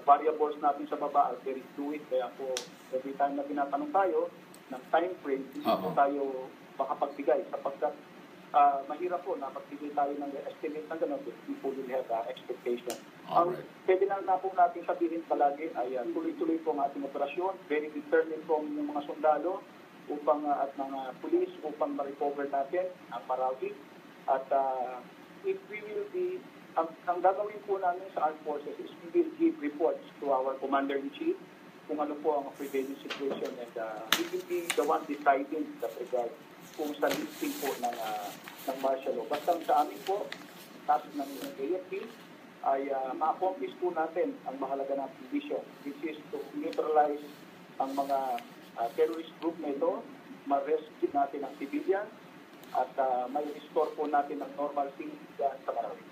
variables natin sa baba are very fluid. Kaya po, every time na tinatanong tayo ng time frame, hindi po tayo makapagbigay sapagkat mahirap po na magbigay tayo ng estimate na gano'n, but people will have expectation. Ang pwede lang na po natin sabihin palagi ay tuloy-tuloy po ang ating operasyon, very determined po yung mga sundalo upang at mga police upang ma-recover natin ang Marawi. At if we will be, ang gagawin po namin sa Armed Forces is we will give reports to our Commander-in-Chief kung ano po ang prevailing situation, and we will be the one deciding that regard kung sa listing po ng martial law. Basta sa amin po, task ng AFP ay ma-accomplish po natin ang mahalaga ng vision, which is to neutralize ang mga terrorist group na ito, ma-rescue natin ang civilian, at may restore po natin ang normalcy sa Marawi.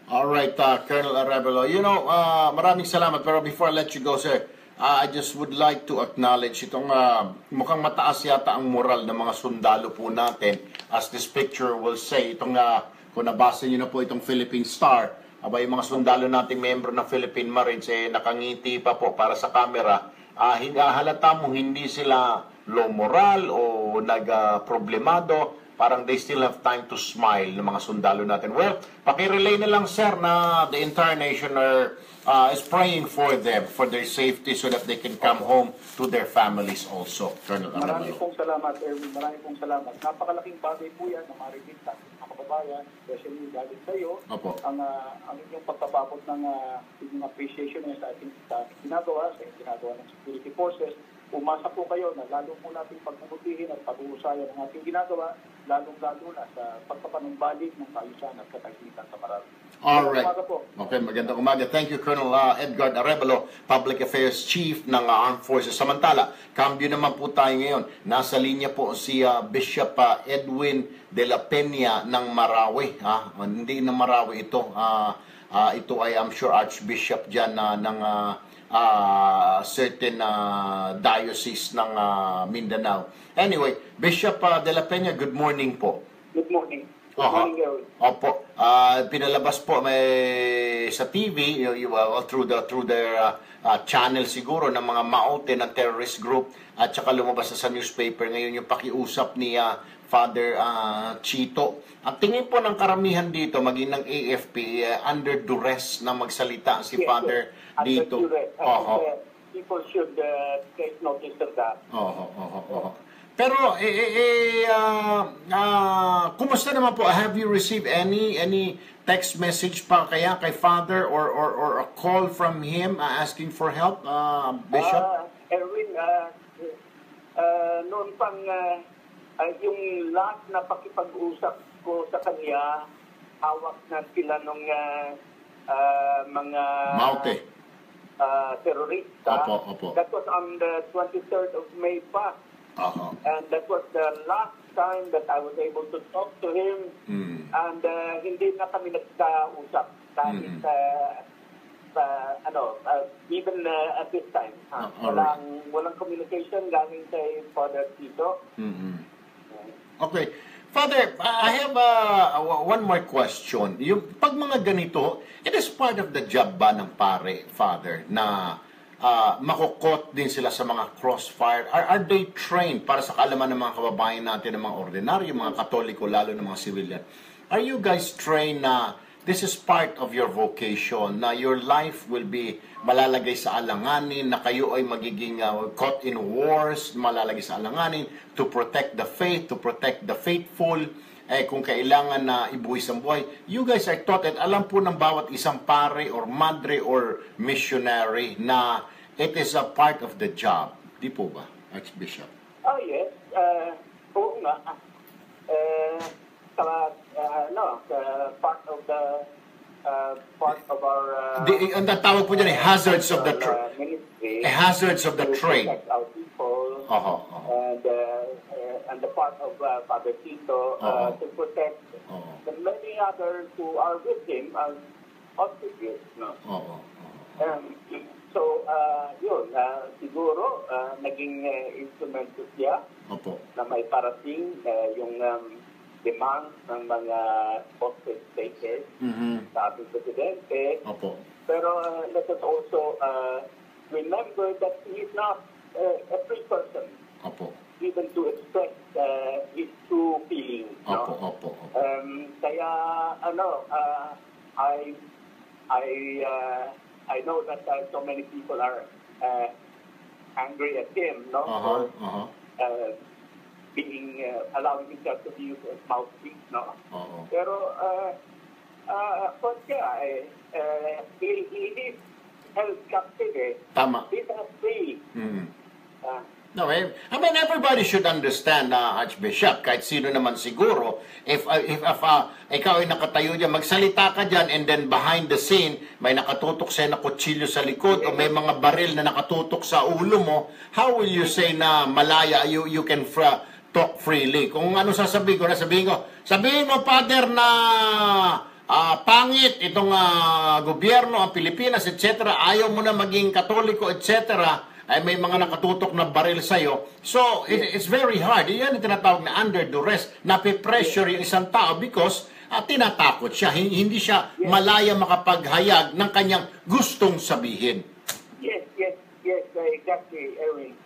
Alright, Colonel Arevalo. You know, maraming salamat. Pero before I let you go, sir, I just would like to acknowledge itong mukhang mataas yata ang moral ng mga sundalo po natin. As this picture will say, itong kung nabasa nyo na po itong Philippine Star, yung mga sundalo nating membro ng Philippine Marines, nakangiti pa po para sa camera. Halata mo hindi sila low moral o nag-problemado. Parang they still have time to smile ng mga sundalo natin. Well, pakirelay na lang, sir, na the entire nation is praying for them, for their safety, so that they can come home to their families also. Colonel Arevalo. Maraming pong salamat, Erwin. Maraming pong salamat. Napakalaking bagay po yan na marinig sa mga kababayan, especially galing sa iyo, ang inyong pagpapabot ng inyong appreciation sa ating ginagawa, sa ginagawa ng security forces, umasa po kayo na lalo po natin pagbubutihin at pag-uusayan ang ating ginagawa, lalong-lalo na sa pagpapanumbalik ng kaayusan at katahimikan sa Marawi. Alright. Umaga po. Okay, magandang umaga. Thank you, Colonel Edgar Arevalo, Public Affairs Chief ng Armed Forces. Samantala, kambyo naman po tayo ngayon. Nasa linya po si Bishop Edwin de la Peña ng Marawi. Hindi ng Marawi ito. Ito ay, I'm sure, Archbishop dyan ng certain diocese ng Mindanao. Anyway, Bishop de la Peña, good morning po. Good morning. Good Aha. morning, Gary. Opo. Pinalabas po may sa TV through their channel siguro ng mga maote ng terrorist group at saka lumabas sa newspaper ngayon yung pakiusap ni Father Chito. Ang tingin po ng karamihan dito maging ng AFP under duress na magsalita si Yes, Father yes. dito. Under duress. I think, people should take notice of that. Pero kumusta naman po? Have you received any text message pa kaya kay Father or a call from him asking for help, Bishop? Erwin, noon pang yung last na pakipag-usap ko sa kanya, hawak na sila nung mga Maute. terorista. Opo. That was on the 23rd of May pa. And that was the last time that I was able to talk to him. And hindi na kami nagkausap kahit even at this time. Walang communication galing kay Father Tito. Okay. Father, I have one more question. Yung pag mga ganito, it is part of the job ba ng pare, Father, na makukot din sila sa mga crossfire? Are they trained para sa kaalaman ng mga kababayan natin, ng mga ordinaryo, mga katoliko, lalo ng mga civilian? Are you guys trained na this is part of your vocation, na your life will be malalagay sa alanganin, na kayo ay magiging caught in wars, malalagay sa alanganin, to protect the faith, to protect the faithful, kung kailangan na ibuwis ang buhay. You guys are taught, at alam po ng bawat isang pare or madre or missionary na it is a part of the job. Di po ba, Archbishop? Oh, yes. Oo nga. Part of our ang tawag po dyan ay hazards of the ministry. hazards of the trade. Protect our people. And the part of Father Tito to protect the many others who are with him as hostages. So, yun, siguro, naging instrumento siya na may parating yung demand ng mga hostage takers sa ating presidente. Pero let us also remember that he is not a free person even to express his true feelings. Kaya, I know that so many people are angry at him, for allowing himself to be used as mouthpiece, Pero, he is held captive. Tama. He's not free. No, I mean, everybody should understand, Archbishop, kahit sino naman siguro, if ikaw ay nakatayo dyan, magsalita ka dyan, and then behind the scene, may nakatutok sa'yo na kutsilyo sa likod, o may mga baril na nakatutok sa ulo mo, how will you say na malaya, you can talk freely? Kung ano sasabihin ko, sabihin mo, Father, na pangit itong gobyerno, ang Pilipinas, etc., ayaw mo na maging katoliko, etc., ay may mga nakatutok na baril sa'yo. So, it's very hard. Yan yung tinatawag na under duress. Napipressure yung isang tao because tinatakot siya. Hindi siya malaya makapaghayag ng kanyang gustong sabihin. Yes, exactly, Erwin.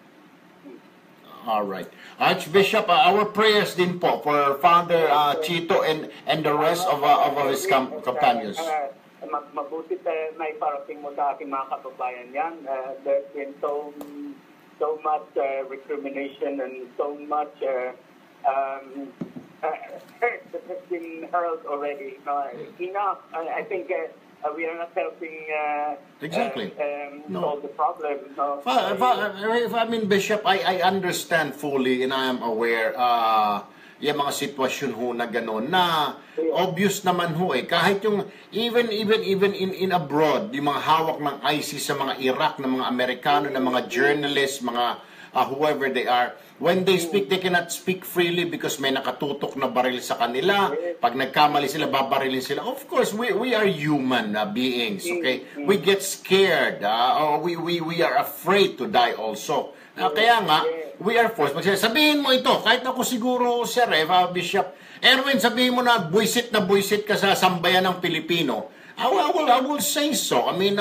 Alright. Archbishop, our prayers din po for Father Chito and the rest of his companions. Mabuti na iparating mo sa aking mga kababayan yan. There's been so much recrimination and so much hurt that has been hurled already. Enough. I think we are not helping Exactly. No. solve the problem. No? I mean, Bishop, I understand fully and I am aware yung mga sitwasyon ho na gano'n na obvious naman ho kahit yung even in abroad yung mga hawak ng ISIS sa mga Iraq na mga Amerikano na mga journalists, mga whoever they are, when they speak, they cannot speak freely because may nakatutok na baril sa kanila. Pag nagkamali sila, babarilin sila. Of course, we are human beings, okay? We get scared. We are afraid to die also. Kaya nga, we are forced. Sabihin mo ito, kahit ako siguro, Sir Bishop Erwin, sabihin mo na buisit ka sa sambayan ng Pilipino. I will say so. I mean,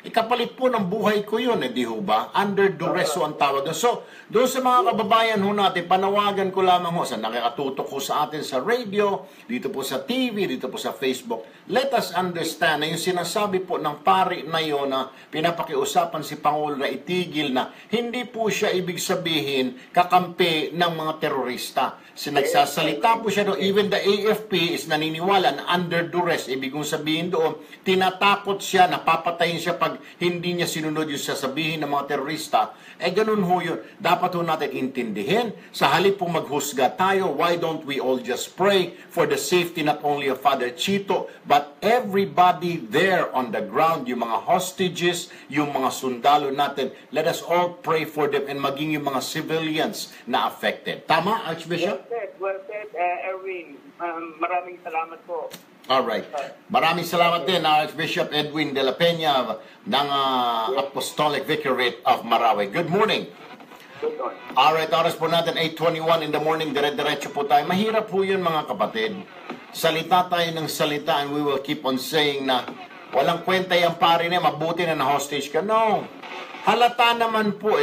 ikapalit po ng buhay ko yun, di ho ba? Under duress ang tawag. So, doon sa mga kababayan ho natin, panawagan ko lamang ho sa nakakatutok ho sa atin sa radio, dito po sa TV, dito po sa Facebook. Let us understand na yung sinasabi po ng pari na yun na pinapakiusapan si Pangulo na itigil na, hindi po siya ibig sabihin kakampi ng mga terorista. Nagsasalita po siya doon, even the AFP is naniniwala na under duress, ibig kong sabihin doon, tinatakot siya, napapatayin siya pag hindi niya sinunod yung sasabihin ng mga terorista. Ganun ho yun. Dapat ho natin intindihin. Sa halip po maghusga tayo, why don't we all just pray for the safety not only of Father Chito, but everybody there on the ground, yung mga hostages, yung mga sundalo natin. Let us all pray for them and maging yung mga civilians na affected. Tama, Archbishop? Well said, Erwin. Maraming salamat po. Alright. Maraming salamat din, Archbishop Edwin de la Peña ng Apostolic Vicariate of Marawi. Good morning. Good morning. Alright, oras po natin, 8:21 in the morning, dire-diretso po tayo. Mahirap po yun, mga kapatid. Salita tayo ng salita and we will keep on saying na walang kwenta yung pari na, mabuti na na-hostage ka. No. Halata naman po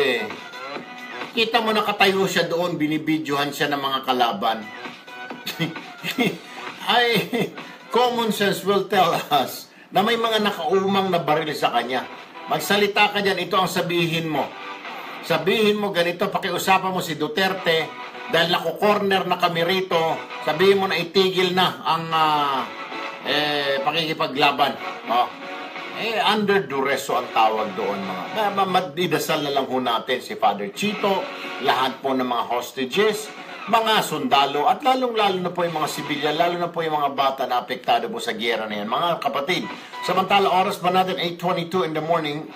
Kita mo nakatayo siya doon, binibidyohan siya ng mga kalaban. Common sense will tell us na may mga nakaumang na baril sa kanya. Magsalita ka dyan, ito ang sabihin mo. Sabihin mo ganito, pakiusapan mo si Duterte, dahil nakukorner na kami rito, sabihin mo na itigil na ang pakikipaglaban. Under duress ang tawag doon. Madidasal na lang ho natin si Father Chito, lahat po ng mga hostages, mga sundalo, at lalong-lalo na po yung mga sibilyan, lalo na po yung mga bata na apektado po sa giyera na yan. Mga kapatid, samantala oras pa natin, 8:22 in the morning,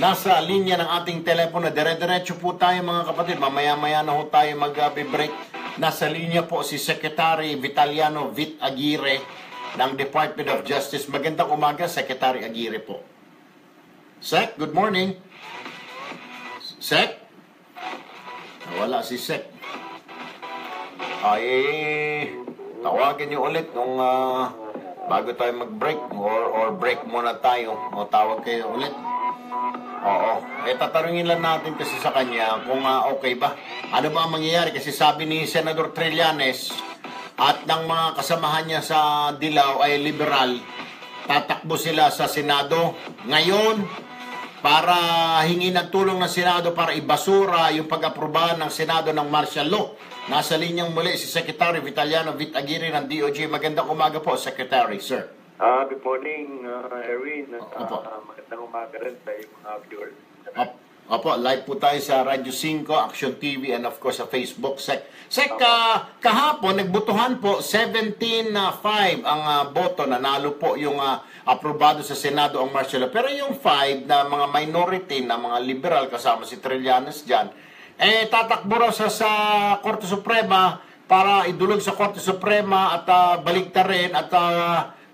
nasa linya ng ating telepono, dire-diretso po tayo mga kapatid, mamaya-maya na ho tayo mag-break. Nasa linya po si Secretary Vitaliano Vit Aguirre ng Department of Justice. Magandang umaga, Secretary Aguirre po. Sec, good morning. Sec? Wala si Sec. Tawagan niyo ulit nung bago tayo mag-break or break muna tayo o tawag kayo ulit. Oo. Tatanungin lang natin kasi sa kanya kung okay ba. Ano ba ang mangyayari? Kasi sabi ni Senador Trillanes at ng mga kasamahan niya sa Dilaw ay liberal, tatakbo sila sa Senado ngayon para hingin ng tulong ng Senado para ibasura yung pag-aprobahan ng Senado ng martial law. Nasa linyang muli si Secretary Vitaliano Vit Aguirre ng DOJ. Magandang umaga po, Secretary, sir. Good morning, Erwin. Magandang umaga rin sa mga viewers. Opo, live po tayo sa Radyo 5, Action TV, and of course sa Facebook. Sec, kahapon, nagbutuhan po, 17-5 ang boto. Nanalo po yung aprobado sa Senado ang martial law. Pero yung 5 na mga minority, na mga liberal, kasama si Trillanes dyan, tatakbo raw sa Korte Suprema para idulog sa Korte Suprema at baligtarin at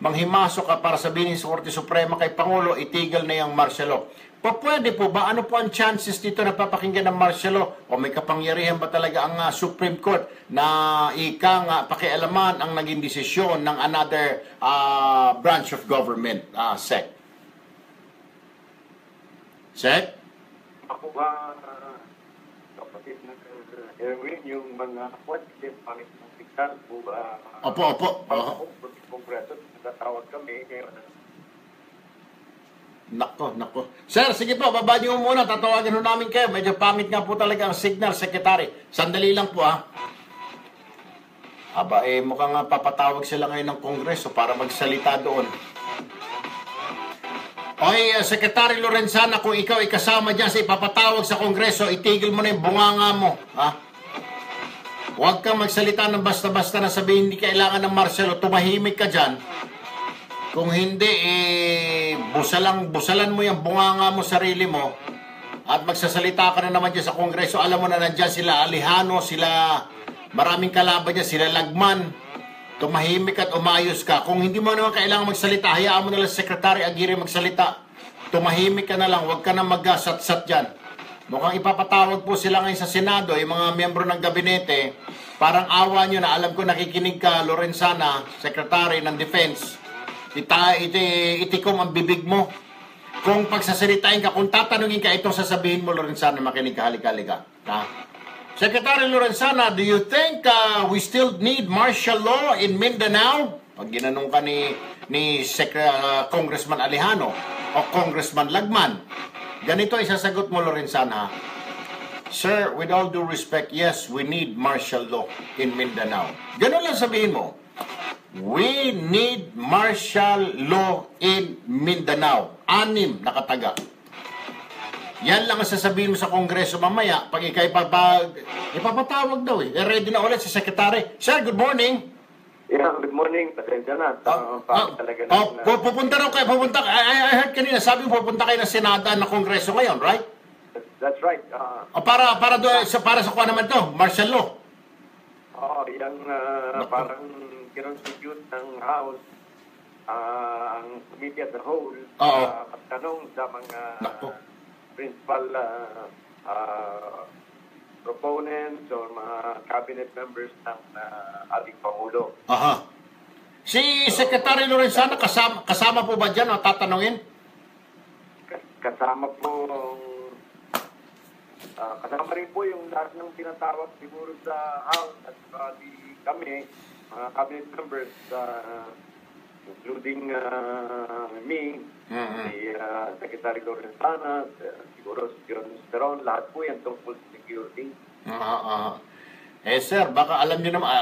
manghimasok para sabihin sa Korte Suprema kay Pangulo, itigil na yung martial law. Pwede po ba? Ano po ang chances dito na papakinggan ng martial law? O may kapangyarihan ba talaga ang Supreme Court na pakialaman ang naging desisyon ng another branch of government? Sec? Sec? Ako ba, kapatid na Erwin, yung mga quantitative pangit ng tignan po ba? Opo. Kongreso, natatawag kami. Nako. Sir, sige po, baba niyo muna. Tatawagan ho namin kayo. Medyo pangit nga po talaga ang signal, Secretary. Sandali lang po, mukhang papatawag sila ngayon ng Kongreso para magsalita doon. Oy, Secretary Lorenzana, kung ikaw ay kasama dyan sa ipapatawag sa Kongreso, itigil mo na yung bunganga mo. Ha? Huwag kang magsalita ng basta-basta na sabihin hindi kailangan ng martial law. Tumahimik ka dyan. Kung hindi, busalan mo yung bunganga mo, sarili mo, at magsasalita ka na naman dyan sa Kongreso. Alam mo na nandyan sila Alejano, sila maraming kalaban dyan, sila Lagman. Tumahimik at umayos ka. Kung hindi mo naman kailangan magsalita, hayaan mo na lang Secretary Aguirre magsalita. Tumahimik ka na lang, huwag ka na mag-sat-sat dyan. Mukhang ipapatawag po sila ngayon sa Senado, yung mga miyembro ng gabinete. Parang awa nyo na, alam ko nakikinig ka, Lorenzana, Secretary ng Defense. Itikom ang bibig mo. Kung pagsasalitain ka, kung tatanungin ka, itong sasabihin mo, Lorenzana, makinig ka, halika. Ha? Secretary Lorenzana, do you think we still need martial law in Mindanao? Pag ginanong ka ni Congressman Alejano o Congressman Lagman, ganito ay sasagot mo, Lorenzana. Sir, with all due respect, yes, we need martial law in Mindanao. Ganun lang sabihin mo. We need martial law in Mindanao. 6 nakataga. Yan lang ang sasabihin mo sa Kongreso mamaya. Pag ikay ipapatawag daw eh. Ready na ulit si Secretary. Sir, good morning. Yeah, good morning. Pasensya na. Pupunta raw kayo. I heard kanina, sabi mo pupunta kayo ng Senada ng Kongreso ngayon, right? That's right. Para sa kuha naman to, martial law. Yung parang kinonstitute ng House, ang committee as a whole, tanong sa mga principal proponents or mga cabinet members ng ating Pangulo. Aha. Si Secretary Lorenzana, kasama po ba dyan o tatanungin? Kasama rin po yung lahat ng tinatawag siguro sa House at kami, mga cabinet members, including me, si Secretary Lorenzana, siguro si John Steron, lahat po yan tungkol sa security. Sir, baka alam niyo naman,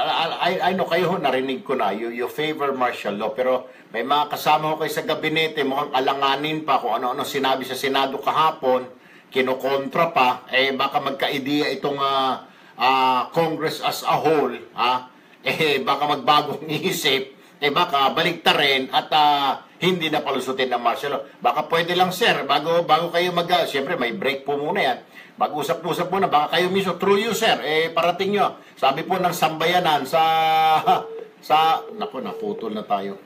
I know kayo, narinig ko na, you favor martial law, pero may mga kasama ko kayo sa gabinete, mukhang alanganin pa kung ano-ano sinabi sa Senado kahapon, kinokontra pa, baka magka-idea itong Congress as a whole, baka magbagong isip, baka baliktarin at hindi na palusutin ng martial law. Baka pwede lang, sir, bago kayo siyempre may break po muna yan. Mag-usap-usap muna, baka kayo mismo, through you, sir, parating nyo. Sabi po ng sambayanan naku, naputol na tayo.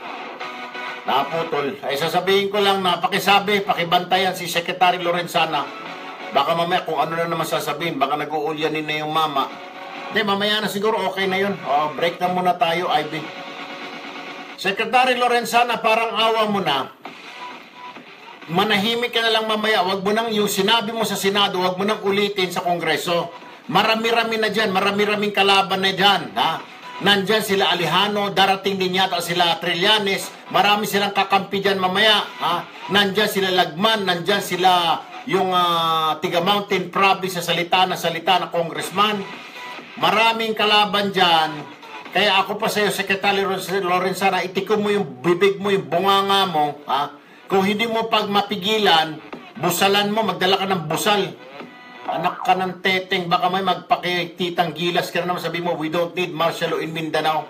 Naputol. Sasabihin ko lang na pakibantayan si Secretary Lorenzana. Baka mamaya kung ano na naman sasabihin, baka nag-uulyanin na yung mama. Hindi, mamaya na siguro okay na yun. Break na muna tayo, Ivy. Secretary Lorenzana, parang awa mo na. Manahimik ka na lang mamaya. Wag mo nang yung sinabi mo sa Senado, wag mo nang ulitin sa Kongreso. Marami-rami na dyan, marami-raming kalaban na dyan. Nandyan sila Alejano, darating din yata sila Trillanes, marami silang kakampi dyan mamaya. Nandyan sila Lagman, nandyan sila yung Tiga Mountain Province sa salita na congressman. Maraming kalaban dyan. Kaya ako pa sa iyo, Secretary Lorenzana, itikom mo yung bibig mo, yung bunganga mo. Kung hindi mo pag mapigilan, busalan mo, magdala ka ng busal. Anak ka ng teteng, baka may magpakititang gilas ka na naman, sabi mo, we don't need martial law in Mindanao.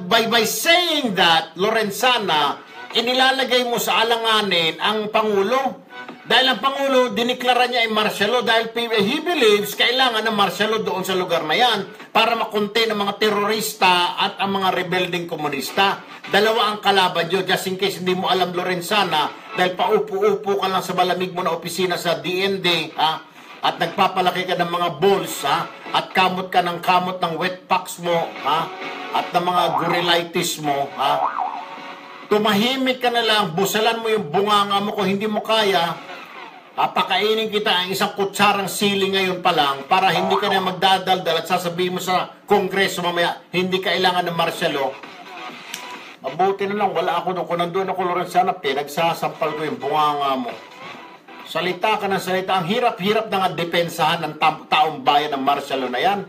By saying that, Lorenzana, inilalagay mo sa alanganin ang Pangulo. Dahil ang Pangulo, diniklara niya ay martial law dahil he believes kailangan ng martial law doon sa lugar na yan para makontain ang mga terorista at ang mga rebelding komunista. Dalawa ang kalaban nyo, just in case hindi mo alam, Lorenzana, dahil paupo-upo ka lang sa malamig mo na opisina sa DND, at nagpapalaki ka ng mga balls, at kamot ka ng kamot ng wet packs mo, at ng mga gorillitis mo, tumahimik ka na lang, busalan mo yung bunganga mo. Kung hindi mo kaya, pakainin kita ang isang kutsarang sili ngayon pa lang para hindi ka na magdadaldal at sasabihin mo sa Kongreso mamaya, hindi kailangan ng martial law. Mabuti na lang, wala ako doon. Kung nandun ako, Lorenzana, pinagsasampal ko yung bunganga mo. Salita ka ng salita. Ang hirap-hirap na nga depensahan ng taong bayan ng martial law na yan.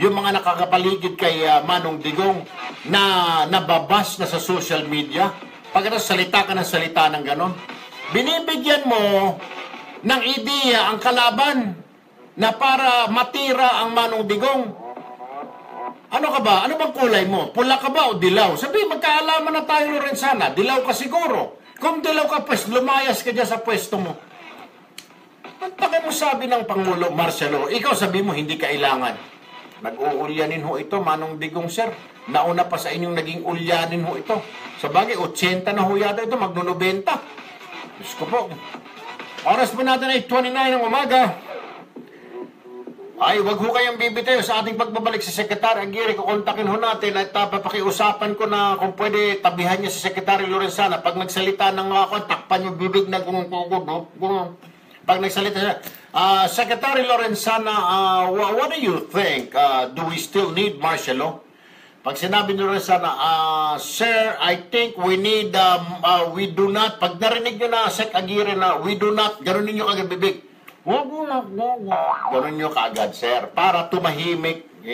Yung mga nakakapaligid kay Manong Digong na nababas na sa social media, Pagkatapos salita ka ng salita ng ganon. Binibigyan mo ng ideya ang kalaban na para matira ang Manong Digong. Ano ka ba? Ano bang kulay mo? Pula ka ba o dilaw? Sabi, magkaalaman na tayo, Lorenzana. Dilaw ka siguro. Kung dilaw ka, pues, lumayas ka dyan sa pwesto mo. Ang taga mo sabi ng Pangulo Marcelo, ikaw sabi mo, hindi kailangan. Nag-uulyanin ho ito, Manong Digong, sir. Nauna pa sa inyong naging ulyanin ho ito. Sa bagay, 80 na ho yata ito, magno-90. Diyos ko po. Oras po natin ay 29 ng umaga. Ay, wag ho kayong bibitayo sa ating pagbabalik sa Secretary Aguirre. Kukontakin ho natin at papakiusapan ko na kung pwede tabihan niya si Secretary Lorenzana. Pag nagsalita ng mga takpan yung bibig na pag nagsalita siya. Secretary Lorenzana, what do you think? Do we still need martial law? Pag sinabi ni Lorenzana, sir, I think we need, we do not, pag narinig nyo na Sec Aguirre na we do not, gano'n ninyo kagad bibig. Gano'n nyo kaagad, sir. Para tumahimik,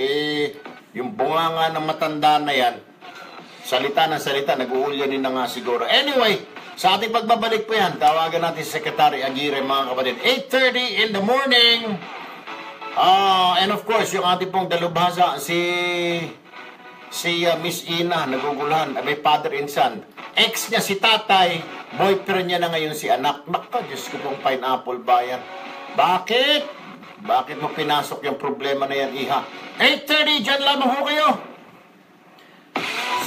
yung bunganga ng matanda na yan, salita ng salita, nag-uulyanin na nga siguro. Anyway, sa ating pagbabalik po yan, tawagan natin si Secretary Aguirre, mga kapatid. 8:30 in the morning. And of course, yung ating pong dalubhasa, si Miss Ina, naguguluhan, may father and son. Ex niya si tatay, boyfriend niya na ngayon si anak. Naka, Diyos ko pong pineapple bayan. Bakit? Bakit mo pinasok yung problema na yan, iha? 8:30, dyan lamang ho kayo.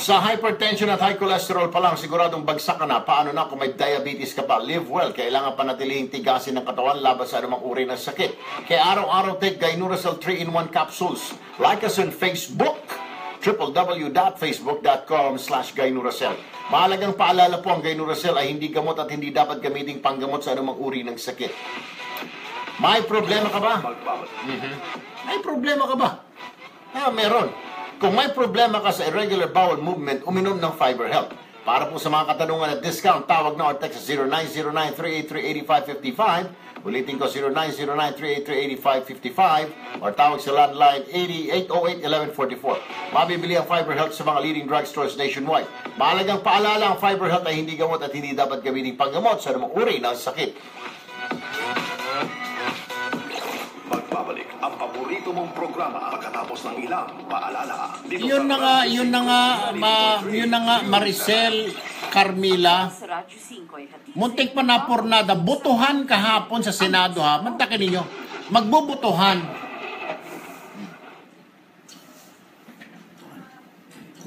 Sa hypertension at high cholesterol pa lang, siguradong bagsak ka na. Paano na kung may diabetes ka pa? Live well. Kailangan panatilihing tigasin ng katawan laban sa anumang uri ng sakit. Kaya araw-araw take Gainuracell 3-in-1 capsules. Like us on Facebook, www.facebook.com/Gainuracell. Mahalagang paalala po, ang Gainuracell ay hindi gamot at hindi dapat gamiting panggamot sa anumang uri ng sakit. May problema ka ba? May problema ka ba? Meron. Kung may problema ka sa irregular bowel movement, uminom ng Fiber Health. Para po sa mga katanungan at discount, tawag na or text sa 0909-383-8555. Ulitin ko, 0909-383-8555 or tawag sa landline 8808-1144. Mabibili ang Fiber Health sa mga leading drugstores nationwide. Mahalagang paalala, ang Fiber Health ay hindi gamot at hindi dapat gamitin panggamot sa anumang uri ng sakit. Magbabalik ang paborito mong programa pagkatapos ng ilang paalala. Yun na nga, Maricel Carmila. Muntik pa na pornada. Butuhan kahapon sa Senado, ha? Mantakin ninyo. Magbubutuhan.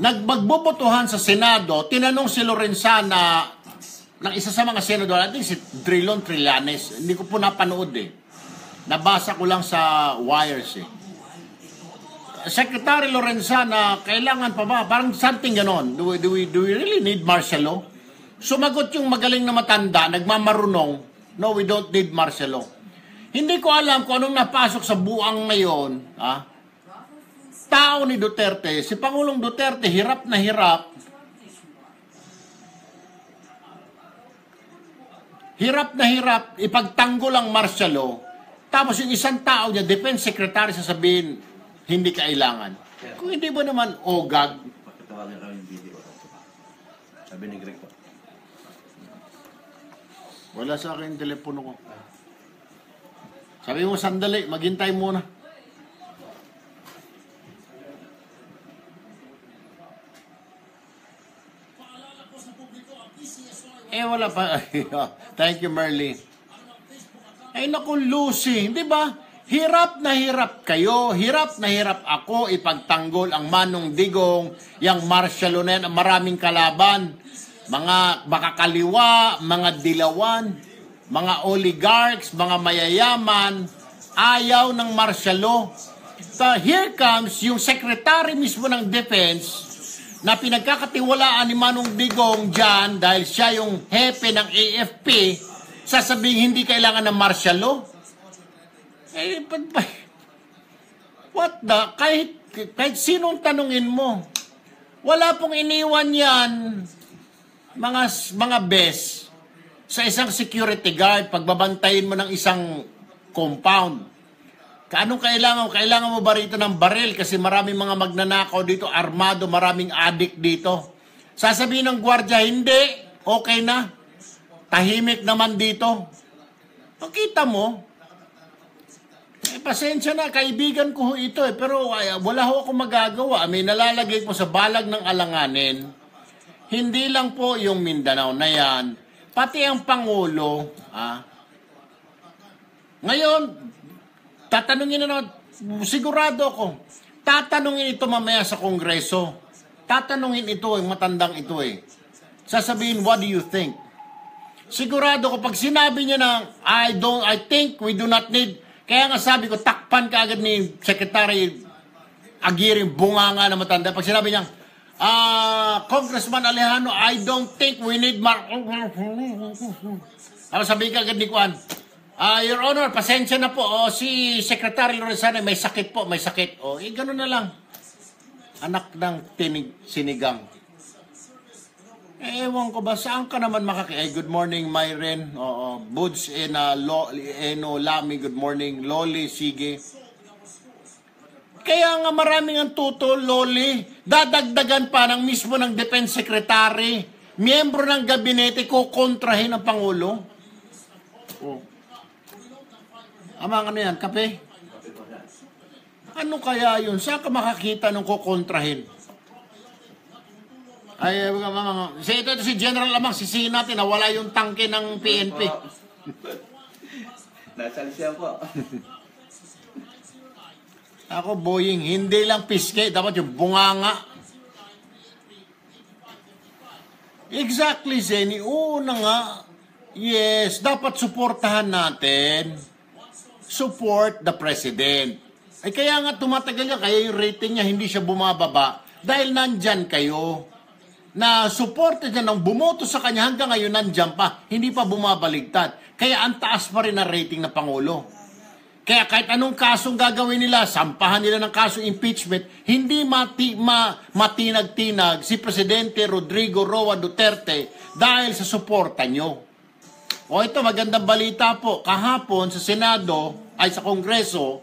Magbubutuhan sa Senado. Tinanong si Lorenzana ng isa sa mga senador, I think si Drilon Trillanes. Hindi ko po napanood eh. Nabasa ko lang sa wires eh. Secretary Lorenzana, kailangan pa ba? Parang something ganon. Do we really need martial law? Sumagot yung magaling na matanda, nagmamarunong, no, we don't need martial law. Hindi ko alam kung anong napasok sa buang ngayon, tao ni Duterte, si Pangulong Duterte, hirap na hirap ipagtanggol ang martial law. Tapos yung isang tao niya, defense secretary, sasabihin, hindi kailangan. Kung hindi ba naman, ogag. Pagkatawagan kami yung video. Sabi ni Greg po. Wala sa akin yung telepono ko. Sabi mo, sandali, maghintay muna. Wala pa. Thank you, Merly. Ay naku, Lucy, di ba? Hirap na hirap kayo, hirap na hirap ako ipagtanggol ang Manong Digong, yung martial law na yan, maraming kalaban, mga makakaliwa, mga dilawan, mga oligarchs, mga mayayaman, ayaw ng martial law. So here comes yung secretary mismo ng defense na pinagkakatiwalaan ni Manong Digong dyan dahil siya yung hepe ng AFP, sasabihin hindi kailangan ng martial law. What the? Kahit sinong tanungin mo, wala pong iniwan yan, mga bes, sa isang security guard, pagbabantayin mo ng isang compound. Anong kailangan? Kailangan mo ba rito ng baril? Kasi maraming mga magnanakaw dito, armado, maraming adik dito. Sasabihin ng gwardiya, hindi. okay na. Tahimik naman dito. Makita mo, pasensya na, kaibigan ko ito pero wala ho ako magagawa. May nalalagay po sa balag ng alanganin. Hindi lang po yung Mindanao na yan, pati ang Pangulo. Ngayon, tatanungin na sigurado ako, tatanungin ito mamaya sa Kongreso. Tatanungin ito, yung matandang ito Sasabihin, what do you think? Sigurado ko, pag sinabi niya na, I think we do not need, kaya nga sabi ko, takpan ka agad ni Secretary Aguirre, bunganga na matanda. Pag sinabi niya, Congressman Alejano, I don't think we need sabihin ka agad ni Juan, Your Honor, pasensya na po. Si Secretary Lorenzana may sakit po, may sakit. Gano'n na lang. Anak ng sinigang. Ewan ko ba, saan ka naman good morning, Myren. Buds Lami, good morning. Loli, sige. Kaya nga maraming ang tutol, Loli. Dadagdagan pa ng mismo ng Defense Secretary. Miyembro ng gabinete kukontrahin ang Pangulo. Amang ano yan, kape? Ano kaya yun? Saan ka makakita ng kukontrahin? Ito si General Amang, sisihin natin, nawala yung tangke ng PNP. Nasalis siya po. Ako, Boying, hindi lang piske, dapat yung bunganga. Exactly, Zeni. Una nga, yes, dapat suportahan natin. Support the President. Kaya nga tumatagal yan, kaya yung rating niya hindi siya bumababa dahil nandyan kayo. Na suporta niya nang bumoto sa kanya hanggang ngayon nandyan pa, hindi pa bumabaligtad. Kaya ang taas pa rin ang rating ng Pangulo. Kaya kahit anong kasong gagawin nila, sampahan nila ng kasong impeachment, hindi matinag-tinag si Presidente Rodrigo Roa Duterte dahil sa suporta nyo. Ito, magandang balita po. Kahapon sa Senado, sa Kongreso,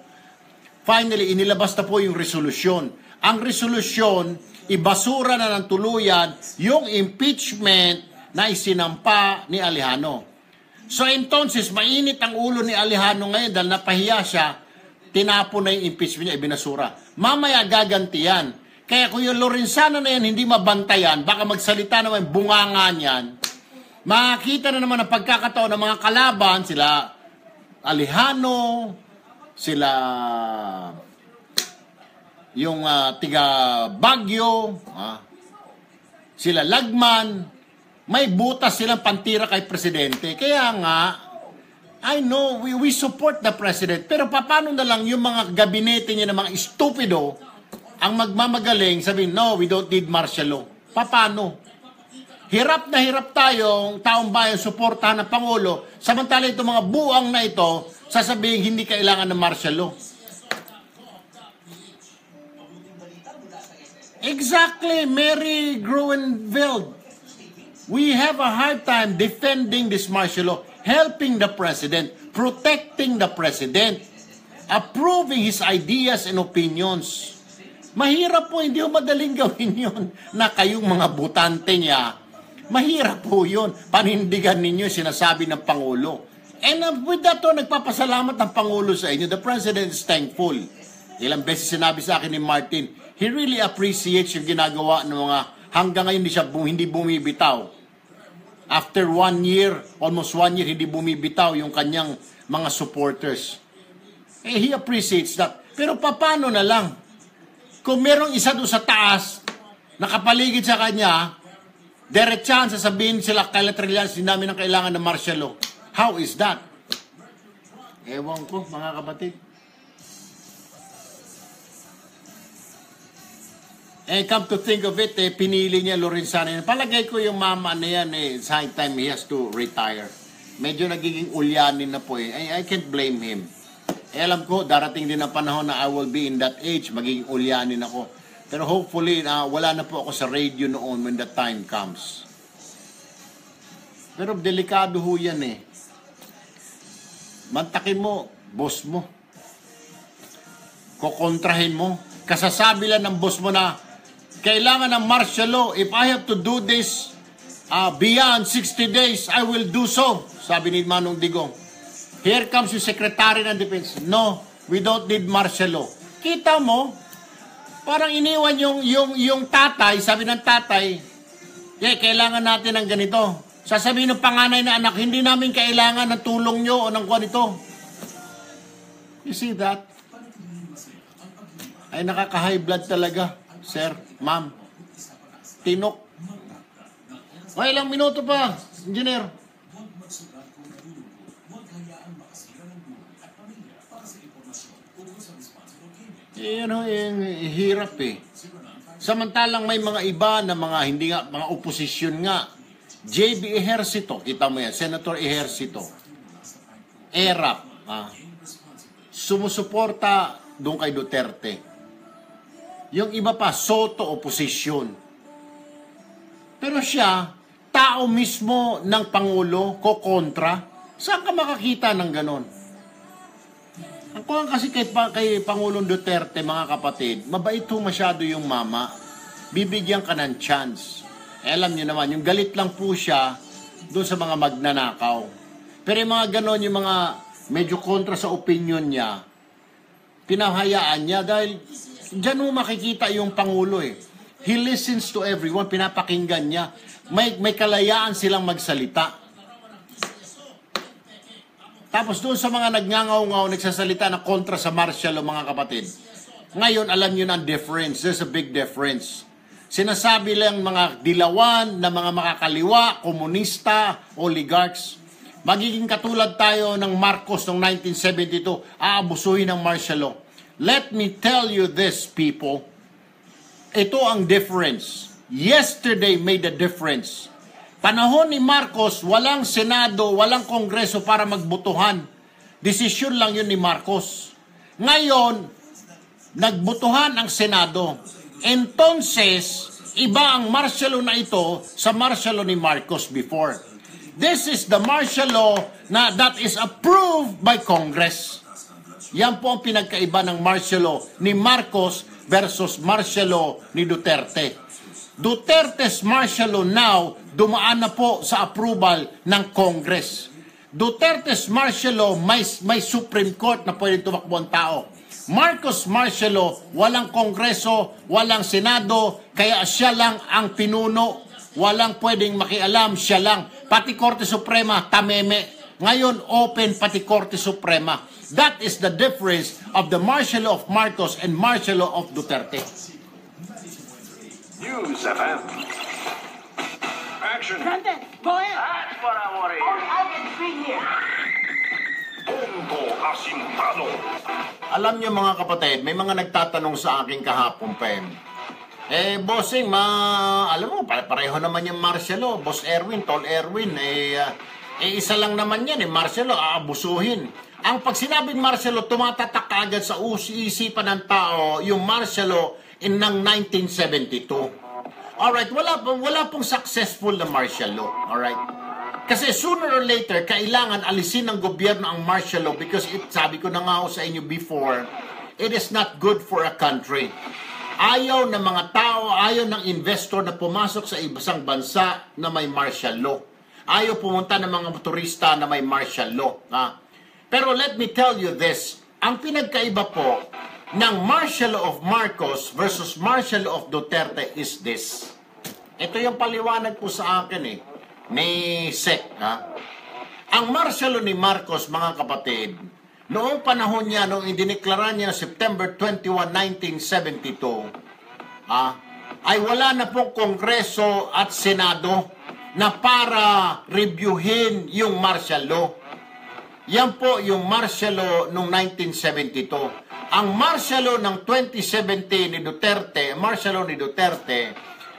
finally, inilabas na po yung resolusyon. Ang resolusyon, ibasura na ng tuluyan yung impeachment na isinampa ni Alejano. So, entonces, mainit ang ulo ni Alejano ngayon dahil napahiya siya, tinapon na yung impeachment niya, ibinasura. Mamaya gaganti yan. Kaya kung yung Lorenzana na yan hindi mabantayan, baka magsalita naman bunganga niyan, makikita na naman ang pagkakataon ng mga kalaban, sila Alejano, sila yung tiga Baguio, sila Lagman, may butas silang pantira kay Presidente. Kaya nga, I know, we support the President, pero paano na lang yung mga gabinete niya ng mga estupido ang magmamagaling, sabihin, no, we don't need martial law. Paano? Hirap na hirap tayong taong bayan suportahan ng Pangulo, samantala itong mga buang na ito, sasabihin hindi kailangan ng martial law. Exactly, Mary Groeneveld. We have a hard time defending this martial law, helping the President, protecting the President, approving his ideas and opinions. Mahirap po, hindi mo madaling gawin yun na kayong mga butante niya. Mahirap po yun. Panindigan ninyo sinasabi ng Pangulo. And with that, nagpapasalamat ang Pangulo sa inyo. The President is thankful. Ilang beses sinabi sa akin ni Martin, he really appreciates yung ginagawa ng mga hanggang ngayon hindi bumibitaw. After 1 year, almost 1 year, hindi bumibitaw yung kanyang mga supporters. He appreciates that. Pero paano na lang? Kung merong isa doon sa taas, nakapaligid sa kanya, diretsahan sasabihin sila, Kyle Trillanes, hindi namin ang kailangan ng martial law. How is that? Ewan ko, mga kapatid. Come to think of it, pinili niya Lorenzana. Palagay ko yung mama na yan, it's high time he has to retire. Medyo nagiging ulyanin na po I can't blame him. Alam ko, darating din ang panahon na I will be in that age, magiging ulyanin ako. Pero hopefully, wala na po ako sa radio noon when the time comes. Pero delikado ho yan Mantakin mo, boss mo. Kokontrahin mo. Kasasabi lang ng boss mo na, kailangan ng martial law. If I have to do this, beyond 60 days, I will do so. Sabi ni Manong Digong. Here comes yung Secretary ng Defense. No, we don't need martial law. Kita mo, parang iniwan yung tatay, sabi ng tatay, kailangan natin ng ganito. Sasabihin ng panganay na anak, hindi namin kailangan ng tulong nyo o ng ganito. You see that? Ay nakaka-high blood talaga, sir, ma'am. Tinok. May ilang minuto pa, engineer. Hirap eh. Samantalang may mga iba na mga hindi nga, mga oposisyon nga. JB Ejercito, kita mo yan, Senator Ejercito. ERAP, sumusuporta doon kay Duterte. Yung iba pa, Soto, oposisyon. Pero siya, tao mismo ng Pangulo, kokontra. Saan ka makakita ng ganon? Ang kuha kasi kay Pangulong Duterte, mga kapatid, mabait ho masyado yung mama. Bibigyan ka ng chance. Alam niyo naman, yung galit lang po siya doon sa mga magnanakaw. Pero yung mga ganon, yung mga medyo kontra sa opinion niya, pinahayaan niya dahil dyan mo makikita yung Pangulo eh. He listens to everyone, pinapakinggan niya. May kalayaan silang magsalita. Tapos doon sa mga nagngangaw-ngaw, nagsasalita na kontra sa martial law, mga kapatid. Ngayon, alam niyo na ang difference. There's a big difference. Sinasabi lang mga dilawan na mga makakaliwa, komunista, oligarchs. Magiging katulad tayo ng Marcos noong 1972, aabusuhin ng martial law. Let me tell you this, people. Ito ang difference. Yesterday made a difference. Panahon ni Marcos, walang Senado, walang Kongreso para magbutuhan. Desisyon lang yun ni Marcos. Ngayon, nagbutuhan ang Senado. Entonces, iba ang martial law na ito sa martial law ni Marcos before. This is the martial law na that is approved by Congress. Yan po ang pinagkaiba ng martial law ni Marcos versus martial law ni Duterte. Duterte's martial law now, dumaan na po sa approval ng Congress. Duterte's martial law, may Supreme Court na pwede tumakbo ang tao. Marcos martial law, walang Kongreso, walang Senado, kaya siya lang ang pinuno, walang pwedeng makialam, siya lang. Pati Korte Suprema, tameme. Ngayon, open pati Korte Suprema. That is the difference of the martial law of Marcos and martial law of Duterte. News FM. Action. Brandon, go ahead. That's what I want to hear. I can be here. Bongo Asintado. Alam niyo mga kapatid, may mga nagtatanong sa akin kahapon pa bossing, alam mo, pareho naman yung martial law. Boss Erwin, Tol Erwin, isa lang naman yan, martial law, aabusuhin. Ang pag sinabing martial law, tumatatak agad sa isipan ng tao yung martial law ng 1972. Alright, wala pong successful na martial law. Alright? Kasi sooner or later, kailangan alisin ng gobyerno ang martial law because sabi ko na nga sa inyo before, it is not good for a country. Ayaw ng mga tao, ayaw ng investor na pumasok sa ibang bansa na may martial law. Ayaw pumunta ng mga motorista na may martial law. Pero let me tell you this, ang pinagkaiba po ng martial law of Marcos versus martial law of Duterte is this. Ito yung paliwanag po sa akin ni Sec. Ang martial law ni Marcos, mga kapatid, noong panahon niya, noong idineklara niya September 21, 1972, ay wala na pong Kongreso at Senado na para reviewin yung martial law. Yan po yung martial law noong 1972. Ang martial law ng 2017 ni Duterte, martial law ni Duterte,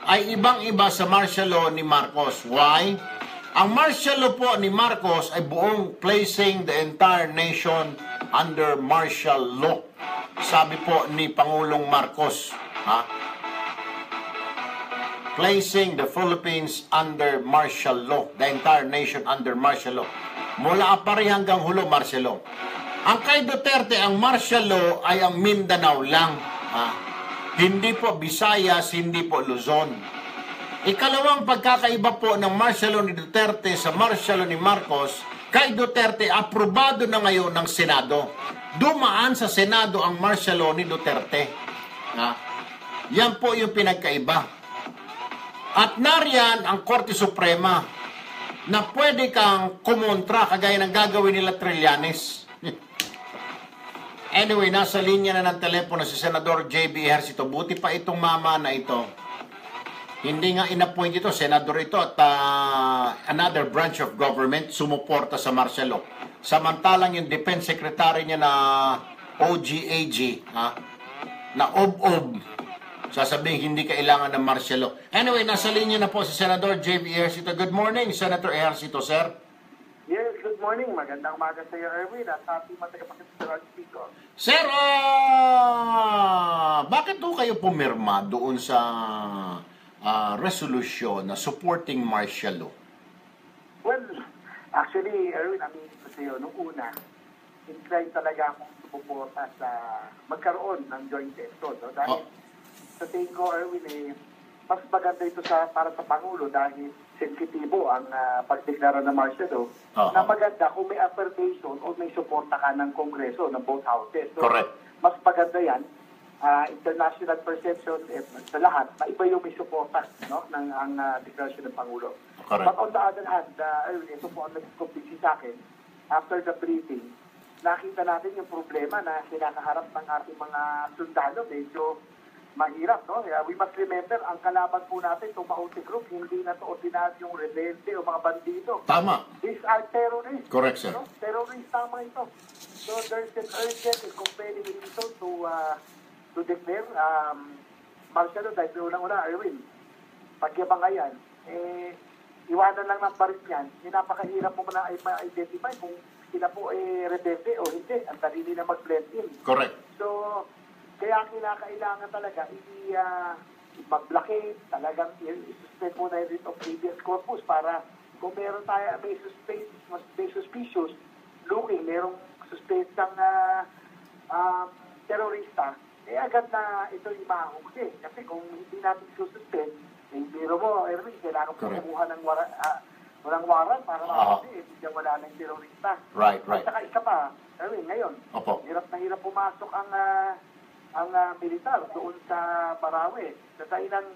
ay ibang-iba sa martial law ni Marcos. Why? Ang martial law po ni Marcos ay buong placing the entire nation under martial law. Sabi po ni Pangulong Marcos, placing the Philippines under martial law, the entire nation under martial law. Mula Apari hanggang Hulo, martial law. Ang kay Duterte, ang martial law ay ang Mindanao lang. Hindi po Visayas, hindi po Luzon. Ikalawang pagkakaiba po ng martial law ni Duterte sa martial law ni Marcos, kay Duterte, aprobado na ngayon ng Senado. Dumaan sa Senado ang martial law ni Duterte. Yan po yung pinagkaiba. At nariyan ang Korte Suprema na pwede kang kumontra kagaya ng gagawin nila Trillanes. Anyway, nasa linya na ng telepono si Senador J.B. Ejercito. Buti pa itong mama na ito. Hindi nga inappoint ito, senador ito at another branch of government sumuporta sa martial law. Samantalang yung defense secretary niya na OGAG, na OB-OB, sasabihin hindi kailangan ng martial law. Anyway, nasa linya na po si Senador J.B. Ejercito. Good morning, Senator Ejercito, sir. Yes, good morning. Magandang umaga sa iyo, Erwin, at happy matagapakit sa Speaker. Sir, bakit po kayo pumirma doon sa resolution na supporting martial law? Well, actually, Erwin, aminin ko sa iyo, nung una, inclined talaga akong sumuporta sa magkaroon ng joint session. No? Dahil sa tingin ko, Erwin, mas maganda ito para sa Pangulo dahil sensitibo ang pagdeklara ng martial law, na maganda kung may affirmation o may suporta ka ng Kongreso, ng both houses. So, correct. Mas maganda yan. International perception sa lahat, na iba yung may suporta, no, ng ang deklarasyon ng Pangulo. Correct. But on the other hand, ito po ang nag-compete sa akin, after the briefing, nakita natin yung problema na kinakaharap ng ating mga sundalo. Medyo mahirap, no? We must remember, ang kalaban po natin, itong Maute Group, hindi na ito ordinaryong rebelde o mga bandido. Tama. These are terrorists. Correct, sir. No? Terrorists, tama ito. So there's an urgent and compelling reason to declare martial law. Dahil unang-una, Erwin, pagyabangayan, iwanan lang ng barit yan, napakahirap mo na ma-identify kung sila po rebelde o hindi. Ang dali nila mag-blend in. Correct. So, kaya kinakailangan talaga mag-blockade, talagang i-suspend muna yung writ of habeas corpus para kung meron tayo may suspicious looking, merong suspectang terorista, agad na ito yung mahuli. Kasi kung hindi natin suspend, biro mo, Erwin, kailangan po kumuha ng walang waran para mahuli, hindi wala ng terorista. Right. At saka isa pa, Erwin, ngayon, hirap na hirap pumasok ang militar doon sa Marawi. Sa ilang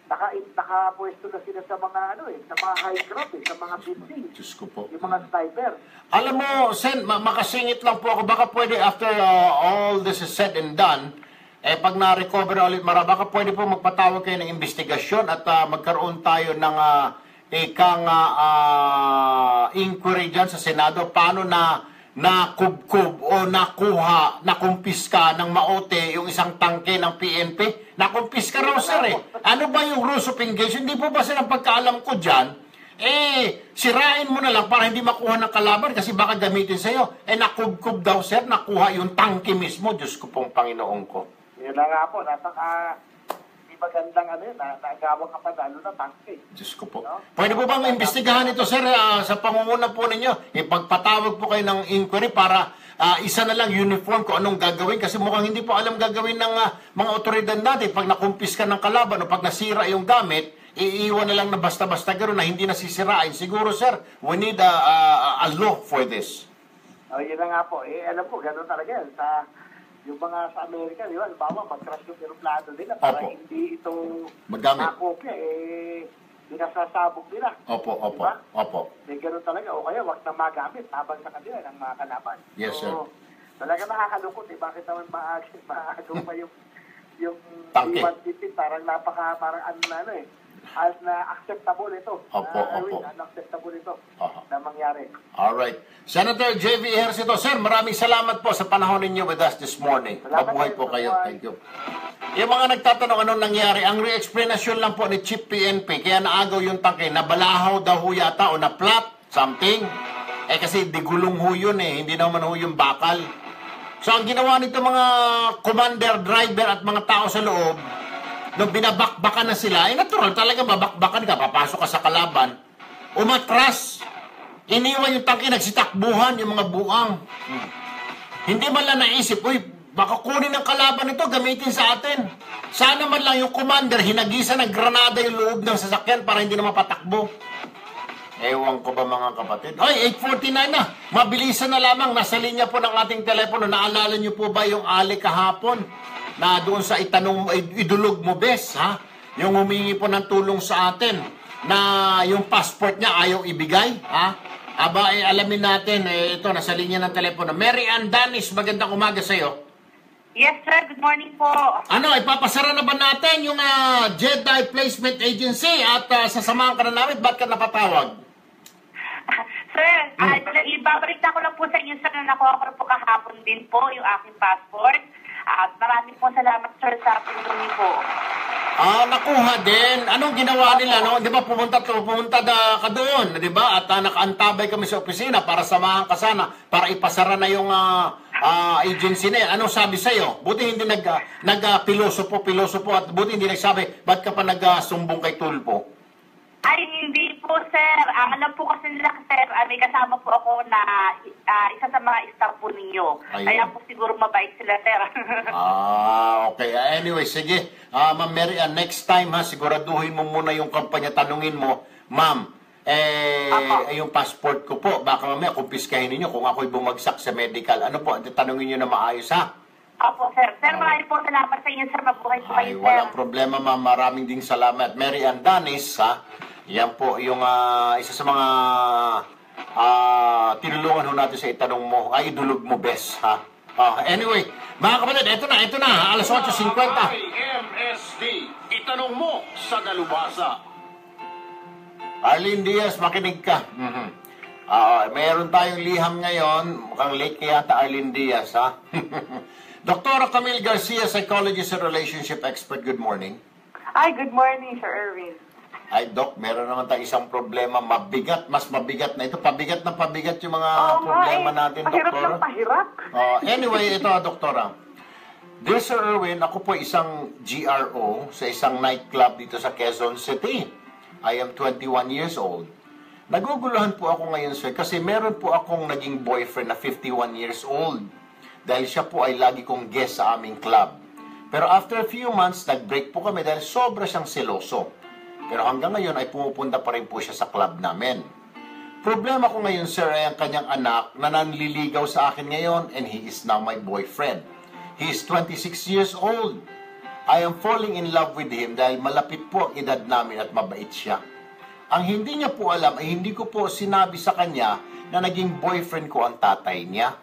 nakapwesto na sila sa mga sa mga high ground, sa mga building. Diyos ko po. Yung mga sniper. Alam mo, Sen, makasingit lang po ako. Baka pwede after all this is said and done, pag na-recover na ulit baka pwede po magpatawag kayo ng investigasyon at magkaroon tayo ng inquiry dyan sa Senado. Paano nakubkub o nakumpiska ng Maute yung isang tangke ng PNP. Nakumpiska raw, sir, Ano ba yung rules of engagement? Hindi po ba silang pagkaalam ko dyan, sirain mo na lang para hindi makuha ng kalaban kasi baka gamitin sa'yo. Nakubkub daw, sir, nakuha yung tangke mismo. Diyos ko pong Panginoon ko. Yun na nga po, di magandang nagawa ka pa lalo na tangke. Diyos ko po. No? Pwede po bang imbestigahan ito, sir, sa pangunguna po ninyo? Ipagpatawag po kayo ng inquiry para isa na lang uniform kung anong gagawin kasi mukhang hindi po alam gagawin ng mga otoridad natin. Pag nakumpiska ng kalaban o pag nasira yung gamit, iiwan na lang na basta-basta gano'n na hindi nasisirain. Siguro, sir, we need a law for this. Yun na nga po. Alam ko, gano'n talaga yan. Yung mga sa Amerika, di ba? Bawa, mag-crash yung aeroplano nila para hindi ito makopya, binasasabog nila. Opo. Gano'n talaga. O kaya, wag na magamit habang sa kanila ng mga kalaban. Yes, sir. Talaga nakakalungkot, Bakit naman maagaw pa yung tangke. Parang as na acceptable ito. Opo. Unacceptable ito na mangyari. Alright. Senator J.B. Ejercito, sir, maraming salamat po sa panahon ninyo with us this morning. Mabuhay po kayo. Thank you. Yung mga nagtatanong anong nangyari, ang re-explanation lang po ni Chief PNP, kaya naagaw yung tangke, nabalahaw daw ho yata o na-flat, something. Kasi digulong ho yun hindi naman ho yung bakal. So ang ginawa nito mga commander, driver at mga tao sa loob, nung binabakbakan na sila, natural talaga babakbakan ka, papasok ka sa kalaban, umatras, iniwan yung tangke, nagsitakbuhan yung mga buang. Hindi man lang naisip, Baka kunin ng kalaban ito, gamitin sa atin. Sana man lang yung commander, hinagisa ng granada yung loob ng sasakyan para hindi na mapatakbo. Ewan ko ba mga kapatid? Ay, 8:49 na. Mabilisan na lamang. Nasa linya po ng ating telepono. Naalala niyo po ba yung ali kahapon? Na doon sa idulog mo, bes, ha? Yung humingi po ng tulong sa atin na yung passport niya ayaw ibigay, ha? Aba, alamin natin, ito, nasa linya ng telepono. Mary Ann Danis, magandang umaga sa'yo. Yes, sir. Good morning po. Ano, ipapasara na ba natin yung Jedi Placement Agency at sasamahan ka na namin? Ba't ka napatawag? Sir, ibabalik na ko lang po sa inyo, sir, na nakuha ko po kahapon din po yung aking passport. At maraming po salamat, sir, sa tulong po. Nakuha din. Anong ginawa nila, no? Di ba, pumunta ka doon, di ba? At nakaantabay kami sa opisina para samahan ka sana, para ipasara na yung agency na yan. Anong sabi sa'yo? Buti hindi nag-pilosopo at buti hindi nagsabi, ba't ka pa nag-sumbong kay Tulpo? Ay, hindi po, sir. Alam po kasi nila, sir, may kasama po ako na isa sa mga staff po ninyo. Ayun. Kaya po siguro mabait sila, sir. Okay. Anyway, sige. Ma'am Mary Ann, next time ha, siguraduhin mo muna yung kampanya. Tanungin mo, ma'am, yung passport ko po, baka mamaya kumpiskahin ninyo kung ako'y bumagsak sa medical. Ano po, tanungin nyo na maayos ha? Opo, sir. Sir, maraming po salamat sa inyo, sir. Mabuhay po kayo, sir. Walang problema, ma'am. Maraming ding salamat. Mary Ann Danis, ha? Yan po yung isa sa mga tinulungan ho natin sa itanong mo. Ay, idulog mo, bes, ha? Anyway, mga kapatid, ito na, alas 8:50. IMSD, itanong mo sa dalubhasa. Arlene Diaz, makinig ka. Mayroon tayong liham ngayon. Mukhang late kaya yata Arlene Diaz, ha? Dr. Camille Garcia, psychologist and relationship expert. Good morning. Ay, good morning, Sir Erwin. Ay, Doc, meron naman tayong isang problema. Mabigat, mas mabigat na ito. Pabigat na pabigat yung mga problema natin, Doktora. Pahirap ng pahirap. Anyway, ito, Doktora. Dear Sir Erwin, ako po isang GRO sa isang nightclub dito sa Quezon City. I am 21 years old. Naguguluhan po ako ngayon, sir, kasi meron po akong naging boyfriend na 51 years old. Dahil siya po ay lagi kong guest sa aming club. Pero after a few months, nag-break po kami dahil sobra siyang seloso. Pero hanggang ngayon ay pumupunta pa rin po siya sa club namin. Problema ko ngayon, sir, ay ang kanyang anak na nanliligaw sa akin ngayon and he is now my boyfriend. He is 26 years old. I am falling in love with him dahil malapit po ang edad namin at mabait siya. Ang hindi niya po alam ay hindi ko po sinabi sa kanya na naging boyfriend ko ang tatay niya.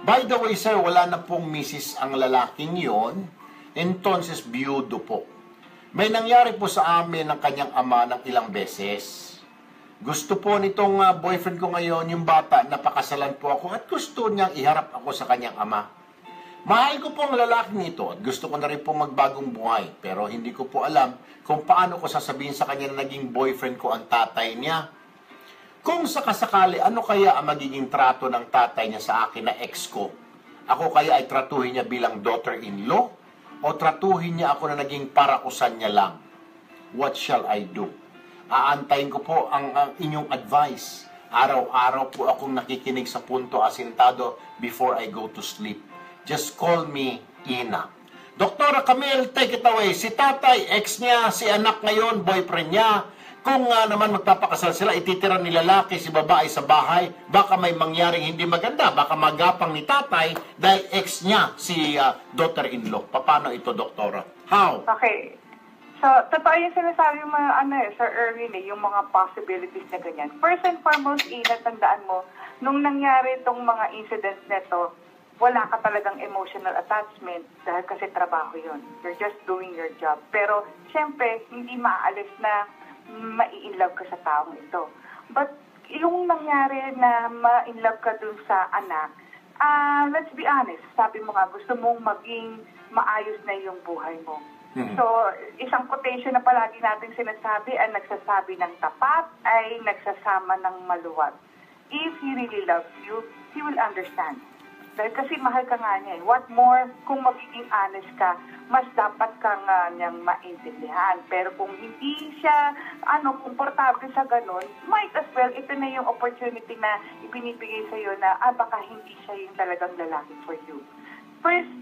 By the way, sir, wala na pong misis ang lalaking yon. Entonces, biyudo po. May nangyari po sa amin ng kanyang ama ng ilang beses. Gusto po nitong boyfriend ko ngayon, yung bata, napakasalan po ako at gusto niyang iharap ako sa kanyang ama. Mahal ko po ang lalaking ito at gusto ko na rin po magbagong buhay. Pero hindi ko po alam kung paano ko sasabihin sa kanya na naging boyfriend ko ang tatay niya. Kung sakasakali, ano kaya ang magiging trato ng tatay niya sa akin na ex ko? Ako kaya ay tratuhin niya bilang daughter-in-law? O tratuhin niya ako na naging parausan niya lang? What shall I do? Aantayin ko po ang inyong advice. Araw-araw po akong nakikinig sa Punto Asintado before I go to sleep. Just call me Ina. Dr. Camille, take it away. Si tatay, ex niya, si anak ngayon, boyfriend niya. Kung naman magpapakasal sila, ititira ni lalaki, si babae sa bahay, baka may mangyaring hindi maganda, baka magapang ni tatay dahil ex niya si daughter-in-law. Paano ito, Doktora? How? Okay. So, totoo yung sinasabi mo, Sir Erwin, yung mga possibilities na ganyan. First and foremost, Ina, tandaan mo, nung nangyari itong mga incidents nito, wala ka talagang emotional attachment dahil kasi trabaho yun. You're just doing your job. Pero, syempre, hindi maaalis na mai-inlove ka sa taong ito. But, yung nangyari na ma-inlove ka dun sa anak, let's be honest, sabi mo nga, gusto mong maging maayos na yung buhay mo. So, isang quotation na palagi natin sinasabi, ang nagsasabi ng tapat ay nagsasama ng maluwag. If he really loves you, he will understand. Dahil kasi mahal ka nga niya. What more, kung magiging honest ka, mas dapat kang niyang maintindihan. Pero kung hindi siya komportable sa ganun, might as well, ito na yung opportunity na ibinibigay sa'yo na baka hindi siya yung talagang lalaki for you. First,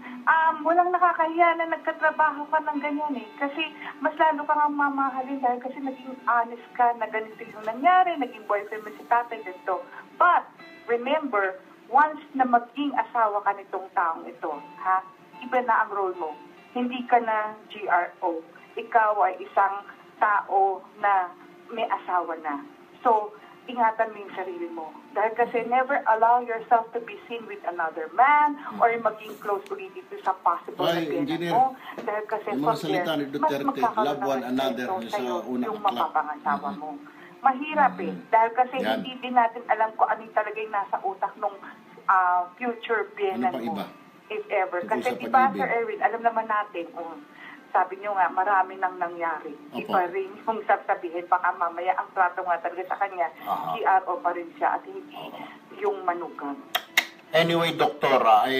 walang nakakahiya na nagkatrabaho ka ng ganyan eh. Kasi mas lalo ka nga mamahalin dahil kasi naging honest ka na ganito yung nangyari, naging boyfriend mo si tatay, ganito. But, remember, once na maging asawa ka nitong taong ito, ha, iba na ang role mo. Hindi ka na GRO. Ikaw ay isang tao na may asawa na. So, ingatan mo yung sarili mo. Dahil kasi never allow yourself to be seen with another man or maging close ulit dito sa possible na engineer, mo. Dahil kasi yung mga salita ni Duterte, love one another sa unang yung mapapangasawa mo. Mahirap eh. Dahil kasi hindi din natin alam kung ano talaga yung nasa utak ng future biyenan mo. If ever. Kasi diba, Sir Erwin, alam naman natin, sabi nyo nga, marami nang nangyari. Iba rin yung sasabihin, baka mamaya ang trato nga talaga sa kanya, GRO pa rin siya at hindi yung manugang. Anyway, Doktora,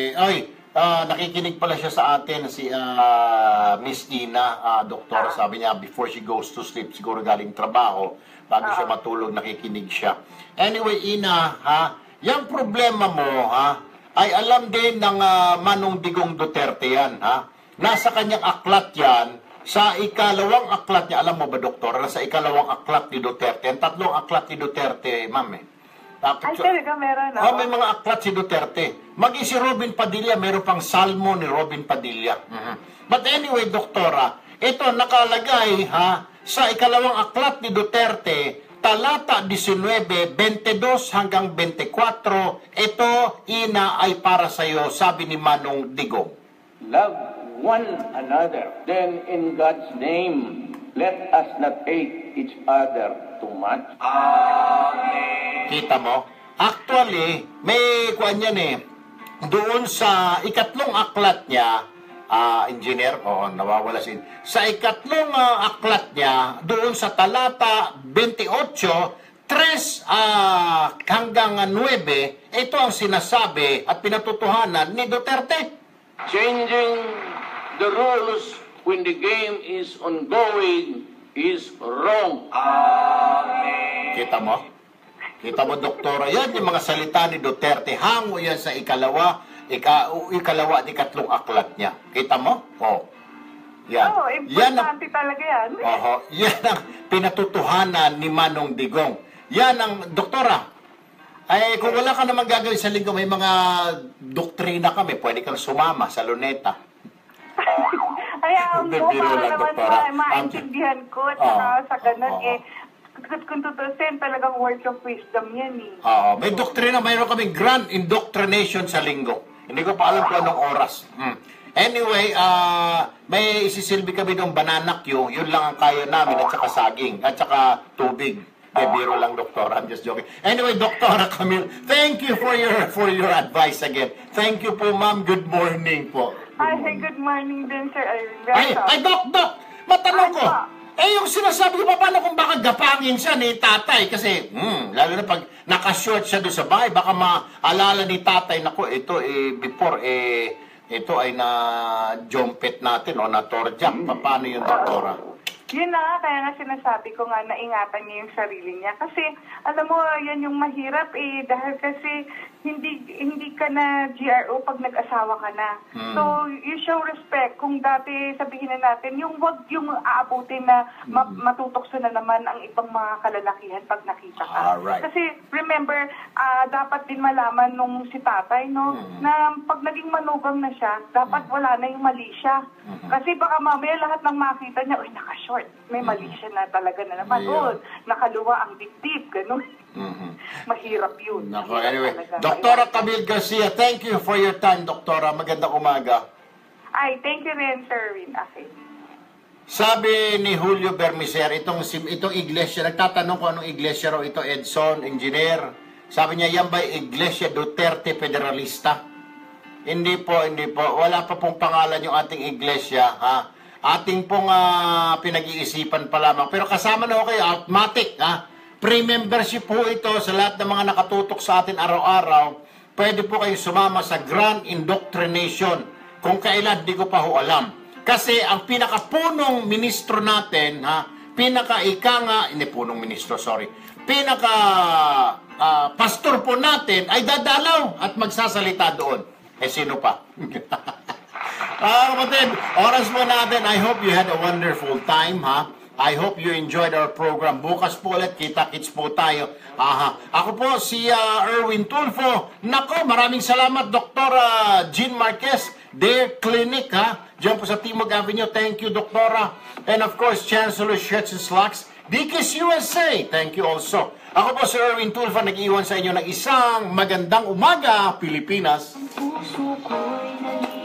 nakikinig pala siya sa atin, si Miss Ina, Doktora, sabi niya, before she goes to sleep, siguro galing trabaho, bago siya matulog, nakikinig siya. Anyway, Ina, yung problema mo, ay alam din ng Manong Digong Duterte yan, Nasa kanyang aklat yan, sa ikalawang aklat niya, alam mo ba, Doktor, nasa ikalawang aklat ni Duterte, ang tatlong aklat ni Duterte, ma'am Ay, talaga meron, may mga aklat si Duterte. Maging si Robin Padilla, meron pang salmo ni Robin Padilla. But anyway, Doktora, ito nakalagay, sa ikalawang aklat ni Duterte, talata 19, 22 hanggang 24, ito, Ina, ay para sa'yo, sabi ni Manong Digong. Love one another. Then in God's name, let us not hate each other too much. Amen. Kita mo? Actually, may kuwan yan doon sa ikatlong aklat niya, engineer, nawawala sa ikatlong aklat niya, doon sa talata 28, 3 hanggang 9, ito ang sinasabi at pinatutuhanan ni Duterte. Changing the rules when the game is ongoing is wrong. Amen. Kita mo? Kita mo, Doktora? Yan yung mga salita ni Duterte. Hango yan sa ikalawa at ikatlong aklat niya. Kita mo? Yan. Importante talaga yan. Yan ang pinatutuhanan ni Manong Digong. Yan ang, Doktora, kung wala ka naman gagawin sa linggo, may mga doktrina kami. Pwede kang sumama sa luneta. Kaya para naman maintindihan ko at sa ganun kung tutusin talagang words of wisdom yan may doktrina, mayroon kaming grand indoctrination sa linggo. Hindi ko pa alam kung anong oras. Anyway, may isisilbi kami ng banana Q, yun lang ang kaya namin at saka saging, at saka tubig. Biro lang, Doktor. I'm just joking. Anyway, Dr. Camille, thank you for your advice again. Thank you po, ma'am. Good morning po. Good morning din, Sir Irwin. Dok, matanong ko. Yung sinasabi ko pa, paano kung baka gapangin siya ni tatay? Kasi, lalo na pag nakashort siya doon sa bahay, baka maalala ni tatay, nako, ito, before, ito ay na-jumpet natin, na-torjak. Paano yun, Doktora? Yun na nga, kaya nga sinasabi ko nga na ingatan niya yung sarili niya. Kasi, alam mo, yan yung mahirap dahil kasi hindi ka na GRO pag nag-asawa ka na. So, you show respect. Kung dati sabihin na natin, wag yung aabutin na matutokso na naman ang ibang mga kalalakihan pag nakita ka. Kasi, remember, dapat din malaman nung si tatay, na pag naging manugang na siya, dapat wala na yung mali siya. Kasi baka mamaya lahat ng makita niya, naka-short. May mali siya na talaga na naman. Nakaluwa ang dibdib, ganun. Mahirap yun. Anyway, Doktora Camille Garcia, thank you for your time, Doktora. Magandang umaga. Thank you rin, Sir Win. Okay. Sabi ni Julio Bermiser, itong iglesia, nagtatanong ko anong iglesia raw ito, Edson, engineer. Sabi niya, yan ba Iglesia Duterte Federalista? Hindi po. Wala pa pong pangalan yung ating iglesia, Ating pong pinag-iisipan pa lamang. Pero kasama na kayo, automatic, Pre-membership po ito sa lahat ng mga nakatutok sa atin araw-araw. Pwede po kayo sumama sa Grand Indoctrination. Kung kailan, di ko pa alam. Kasi ang pinakapunong ministro natin, pastor po natin ay dadalaw at magsasalita doon. Eh, sino pa? Kapatid, oras mo natin. I hope you had a wonderful time, ha? I hope you enjoyed our program. Bukas po ulit, kita-kits po tayo. Ako po, si Erwin Tulfo. Nako, maraming salamat, Dr. Jean Marquez, Their Clinic, ha? Diyan po sa Timog Avenue. Thank you, Doktora. And of course, Chancellor Shirts and Slacks, Dickies USA. Thank you also. Ako po si Erwin Tulfo, nag-iwan sa inyo ng isang magandang umaga, Pilipinas. Puso ko'y